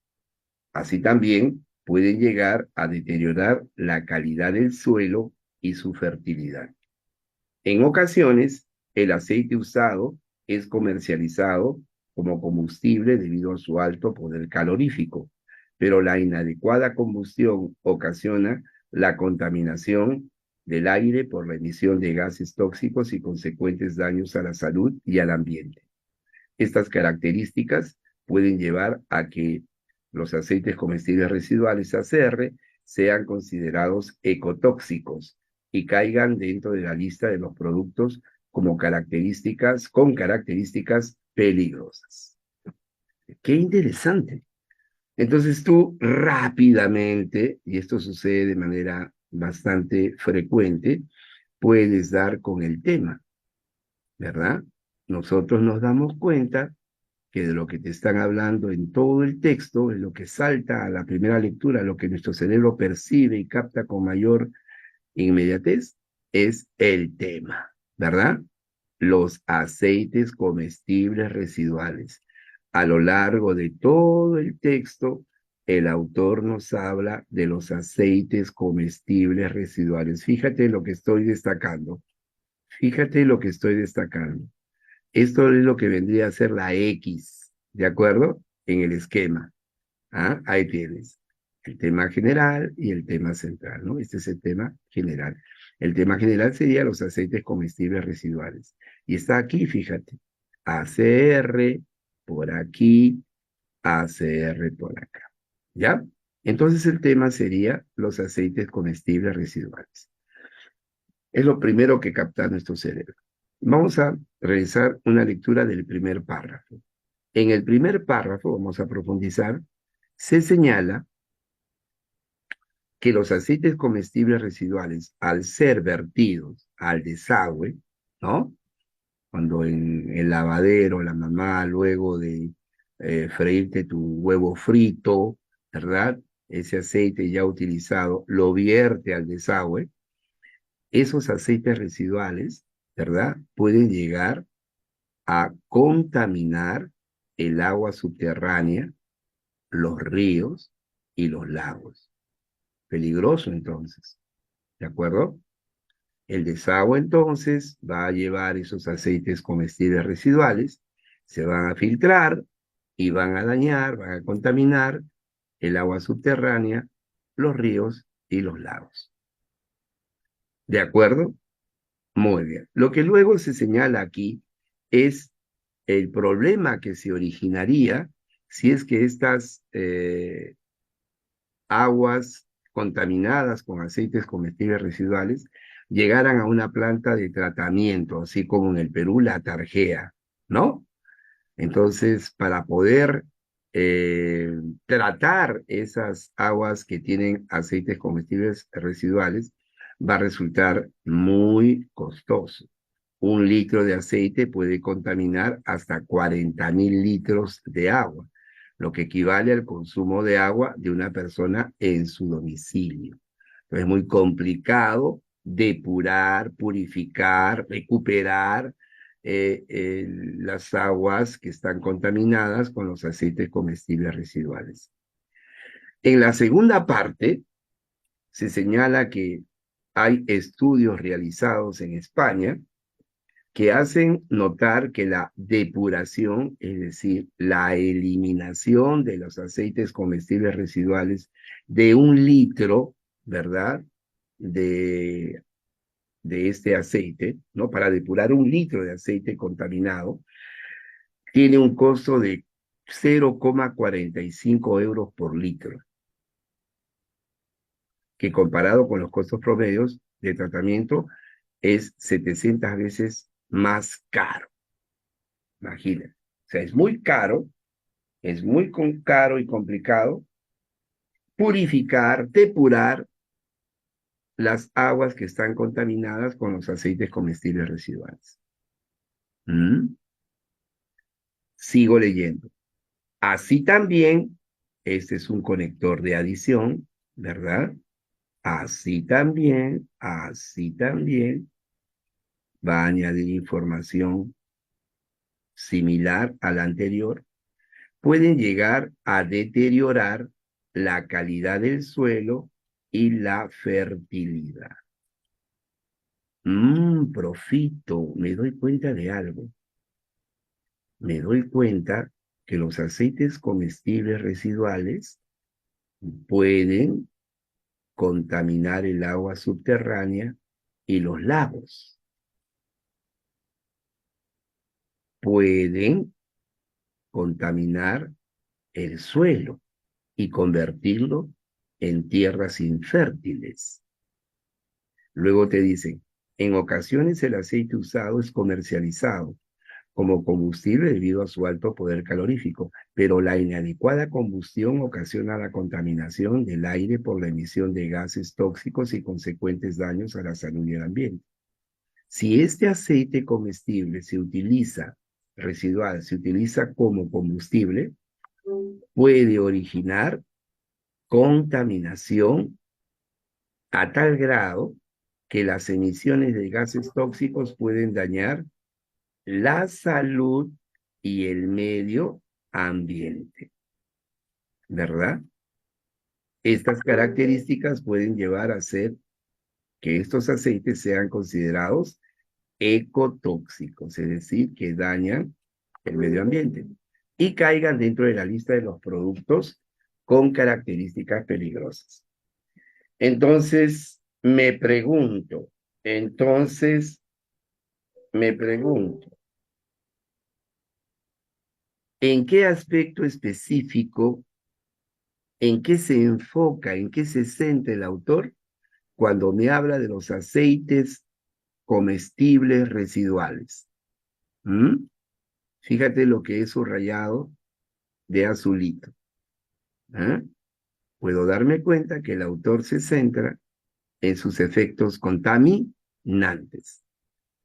S1: Así también pueden llegar a deteriorar la calidad del suelo y su fertilidad. En ocasiones, el aceite usado es comercializado como combustible debido a su alto poder calorífico, pero la inadecuada combustión ocasiona la contaminación del aire por la emisión de gases tóxicos y consecuentes daños a la salud y al ambiente. Estas características pueden llevar a que los aceites comestibles residuales ACR sean considerados ecotóxicos y caigan dentro de la lista de los productos con características peligrosas. ¡Qué interesante! Entonces tú rápidamente, y esto sucede de manera bastante frecuente, puedes dar con el tema, ¿verdad? Nosotros nos damos cuenta que de lo que te están hablando en todo el texto, en lo que salta a la primera lectura, lo que nuestro cerebro percibe y capta con mayor inmediatez, es el tema, ¿verdad? los aceites comestibles residuales. A lo largo de todo el texto, el autor nos habla de los aceites comestibles residuales. Fíjate lo que estoy destacando. Fíjate lo que estoy destacando. Esto es lo que vendría a ser la X, ¿de acuerdo? En el esquema. ¿Ah? Ahí tienes el tema general y el tema central, ¿no? Este es el tema general. El tema general sería los aceites comestibles residuales. Y está aquí, fíjate. ACR por aquí, ACR por acá. ¿Ya? Entonces el tema sería los aceites comestibles residuales. Es lo primero que capta nuestro cerebro. Vamos a realizar una lectura del primer párrafo. En el primer párrafo, vamos a profundizar, se señala que los aceites comestibles residuales, al ser vertidos al desagüe, ¿no? Cuando en el lavadero, la mamá, luego de freírte tu huevo frito, ¿verdad? Ese aceite ya utilizado lo vierte al desagüe, esos aceites residuales, ¿verdad? Pueden llegar a contaminar el agua subterránea, los ríos y los lagos. Peligroso entonces, ¿de acuerdo? El desagüe entonces va a llevar esos aceites comestibles residuales, se van a filtrar y van a dañar, van a contaminar el agua subterránea, los ríos y los lagos. ¿De acuerdo? Muy bien. Lo que luego se señala aquí es el problema que se originaría si es que estas aguas contaminadas con aceites comestibles residuales llegaran a una planta de tratamiento, así como en el Perú la Targea, ¿no? Entonces, para poder tratar esas aguas que tienen aceites comestibles residuales, va a resultar muy costoso. 1 litro de aceite puede contaminar hasta 40.000 litros de agua, lo que equivale al consumo de agua de una persona en su domicilio. Entonces es muy complicado depurar, purificar, recuperar las aguas que están contaminadas con los aceites comestibles residuales. En la segunda parte se señala que hay estudios realizados en España que hacen notar que la depuración, es decir, la eliminación de los aceites comestibles residuales de 1 litro, ¿verdad? De este aceite, ¿no? Para depurar 1 litro de aceite contaminado, tiene un costo de 0,45 euros por litro, que comparado con los costos promedios de tratamiento es 700 veces más caro. Imagínate. O sea, es muy caro, es muy caro y complicado purificar, depurar las aguas que están contaminadas con los aceites comestibles residuales. Sigo leyendo. Así también, este es un conector de adición, ¿verdad? Así también va a añadir información similar a la anterior, pueden llegar a deteriorar la calidad del suelo y la fertilidad. Profito, me doy cuenta de algo. Me doy cuenta que los aceites comestibles residuales pueden contaminar el agua subterránea y los lagos. Pueden contaminar el suelo y convertirlo en tierras infértiles. Luego te dicen, en ocasiones el aceite usado es comercializado como combustible debido a su alto poder calorífico, pero la inadecuada combustión ocasiona la contaminación del aire por la emisión de gases tóxicos y consecuentes daños a la salud y al ambiente. Si este aceite comestible residual, se utiliza como combustible, puede originar contaminación a tal grado que las emisiones de gases tóxicos pueden dañar la salud y el medio ambiente, ¿verdad? Estas características pueden llevar a ser que estos aceites sean considerados ecotóxicos, es decir, que dañan el medio ambiente y caigan dentro de la lista de los productos con características peligrosas. Entonces, me pregunto, ¿en qué aspecto específico, en qué se enfoca, en qué se centra el autor cuando me habla de los aceites comestibles residuales? ¿Mm? Fíjate lo que he subrayado de azulito. ¿Ah? Puedo darme cuenta que el autor se centra en sus efectos contaminantes,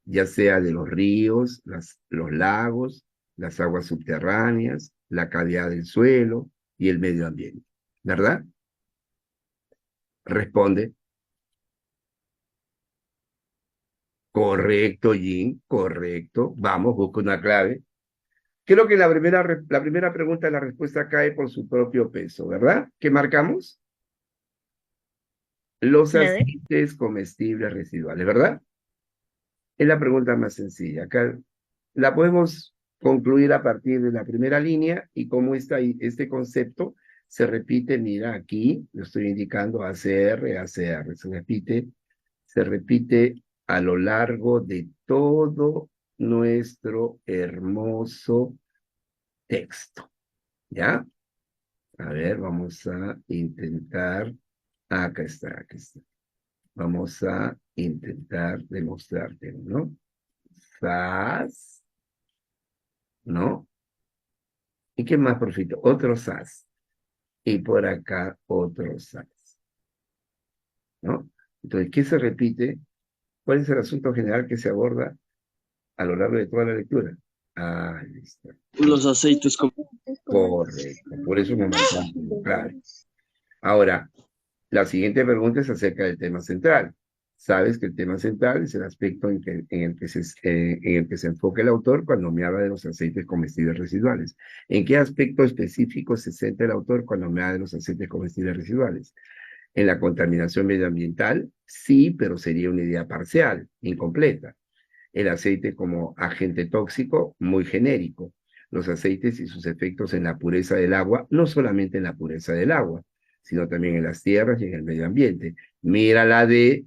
S1: ya sea de los ríos, los lagos, las aguas subterráneas, la calidad del suelo y el medio ambiente. ¿Verdad? Responde. Correcto, Jim, correcto. Vamos, busca una clave. Creo que la primera pregunta, la respuesta cae por su propio peso, ¿verdad? ¿Qué marcamos? Los aceites comestibles residuales, ¿verdad? Es la pregunta más sencilla. Acá la podemos concluir a partir de la primera línea y cómo este concepto se repite, mira, aquí lo estoy indicando ACR, ACR, se repite a lo largo de todo nuestro hermoso texto, ¿ya? A ver, vamos a intentar, acá está, aquí está. Vamos a intentar demostrarte, ¿no? SAS, ¿no? ¿Y qué más, profito? Otro SAS. Y por acá otro SAS, ¿no? Entonces, ¿qué se repite? ¿Cuál es el asunto general que se aborda a lo largo de toda la lectura? Ah, ahí está.
S3: Los aceites
S1: Correcto, por eso me marcamos, claro. Ahora, la siguiente pregunta es acerca del tema central. Sabes que el tema central es el aspecto en el que se enfoca el autor cuando me habla de los aceites comestibles residuales. ¿En qué aspecto específico se centra el autor cuando me habla de los aceites comestibles residuales? ¿En la contaminación medioambiental? Sí, pero sería una idea parcial, incompleta. El aceite como agente tóxico, muy genérico. Los aceites y sus efectos en la pureza del agua, no solamente en la pureza del agua, sino también en las tierras y en el medio ambiente. Mira la de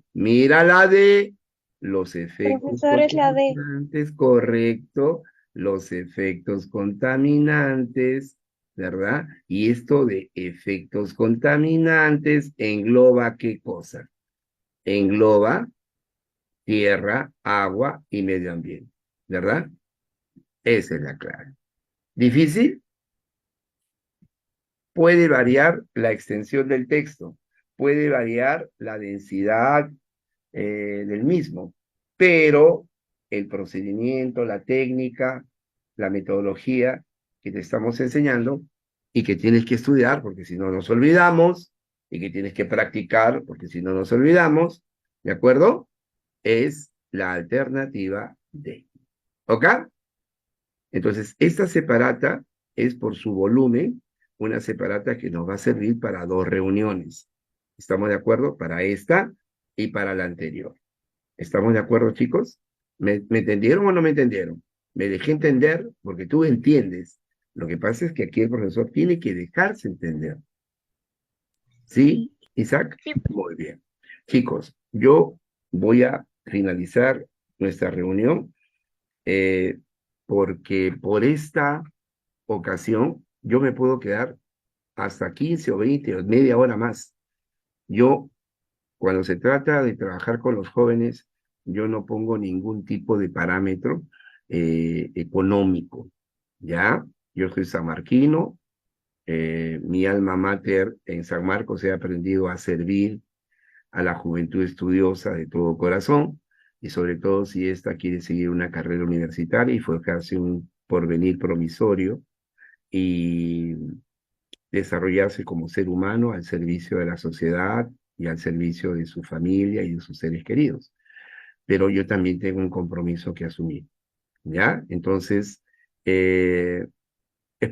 S1: los efectos
S7: Profesor, es la D.
S1: contaminantes, correcto, los efectos contaminantes, ¿verdad? Y esto de efectos contaminantes engloba ¿qué cosa? Engloba tierra, agua y medio ambiente, ¿verdad? Esa es la clave. ¿Difícil? Puede variar la extensión del texto, puede variar la densidad del mismo, pero el procedimiento, la técnica, la metodología que te estamos enseñando y que tienes que estudiar, porque si no nos olvidamos, y que tienes que practicar, porque si no nos olvidamos, ¿de acuerdo? Es la alternativa D. ¿Ok? Entonces, esta separata es por su volumen, una separata que nos va a servir para 2 reuniones. ¿Estamos de acuerdo? Para esta y para la anterior. ¿Estamos de acuerdo, chicos? ¿Me entendieron o no me entendieron? Me dejé entender porque tú entiendes. Lo que pasa es que aquí el profesor tiene que dejarse entender. ¿Sí, Isaac?
S5: Sí.
S1: Muy bien. Chicos, yo voy a finalizar nuestra reunión porque por esta ocasión yo me puedo quedar hasta 15 o 20 o media hora más. Yo, cuando se trata de trabajar con los jóvenes, yo no pongo ningún tipo de parámetro económico, ¿ya? Yo soy sanmarquino, mi alma mater en San Marcos he aprendido a servir a la juventud estudiosa de todo corazón, y sobre todo si ésta quiere seguir una carrera universitaria y forjarse un porvenir promisorio y desarrollarse como ser humano al servicio de la sociedad y al servicio de su familia y de sus seres queridos. Pero yo también tengo un compromiso que asumir. ¿ya? Entonces, es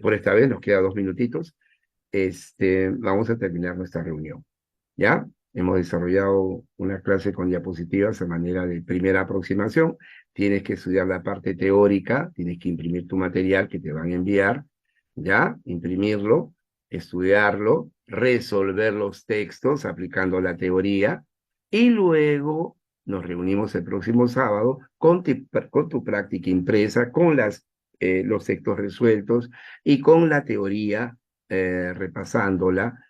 S1: por esta vez, nos queda 2 minutitos. Vamos a terminar nuestra reunión, ¿ya? Hemos desarrollado una clase con diapositivas a manera de primera aproximación. Tienes que estudiar la parte teórica, tienes que imprimir tu material que te van a enviar, ¿ya? Imprimirlo, estudiarlo, resolver los textos aplicando la teoría y luego nos reunimos el próximo sábado con tu práctica impresa, con los textos resueltos y con la teoría repasándola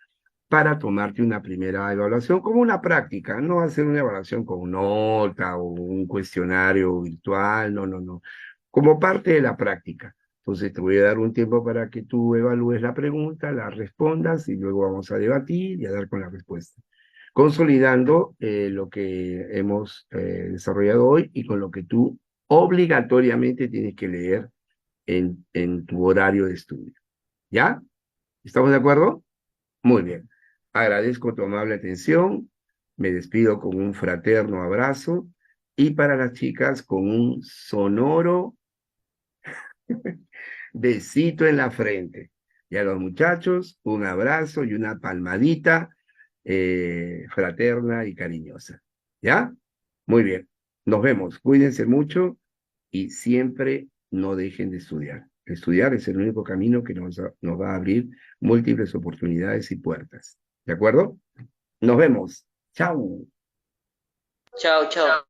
S1: para tomarte una primera evaluación como una práctica, no hacer una evaluación con nota o un cuestionario virtual, no, no, no, como parte de la práctica. Entonces te voy a dar un tiempo para que tú evalúes la pregunta, la respondas y luego vamos a debatir y a dar con la respuesta, consolidando lo que hemos desarrollado hoy y con lo que tú obligatoriamente tienes que leer en tu horario de estudio. ¿Ya? ¿Estamos de acuerdo? Muy bien. Agradezco tu amable atención. Me despido con un fraterno abrazo y para las chicas con un sonoro besito en la frente. Y a los muchachos, un abrazo y una palmadita fraterna y cariñosa. ¿Ya? Muy bien. Nos vemos. Cuídense mucho y siempre no dejen de estudiar. Estudiar es el único camino que nos va a abrir múltiples oportunidades y puertas. ¿De acuerdo? Nos vemos. Chao.
S3: Chao, chao.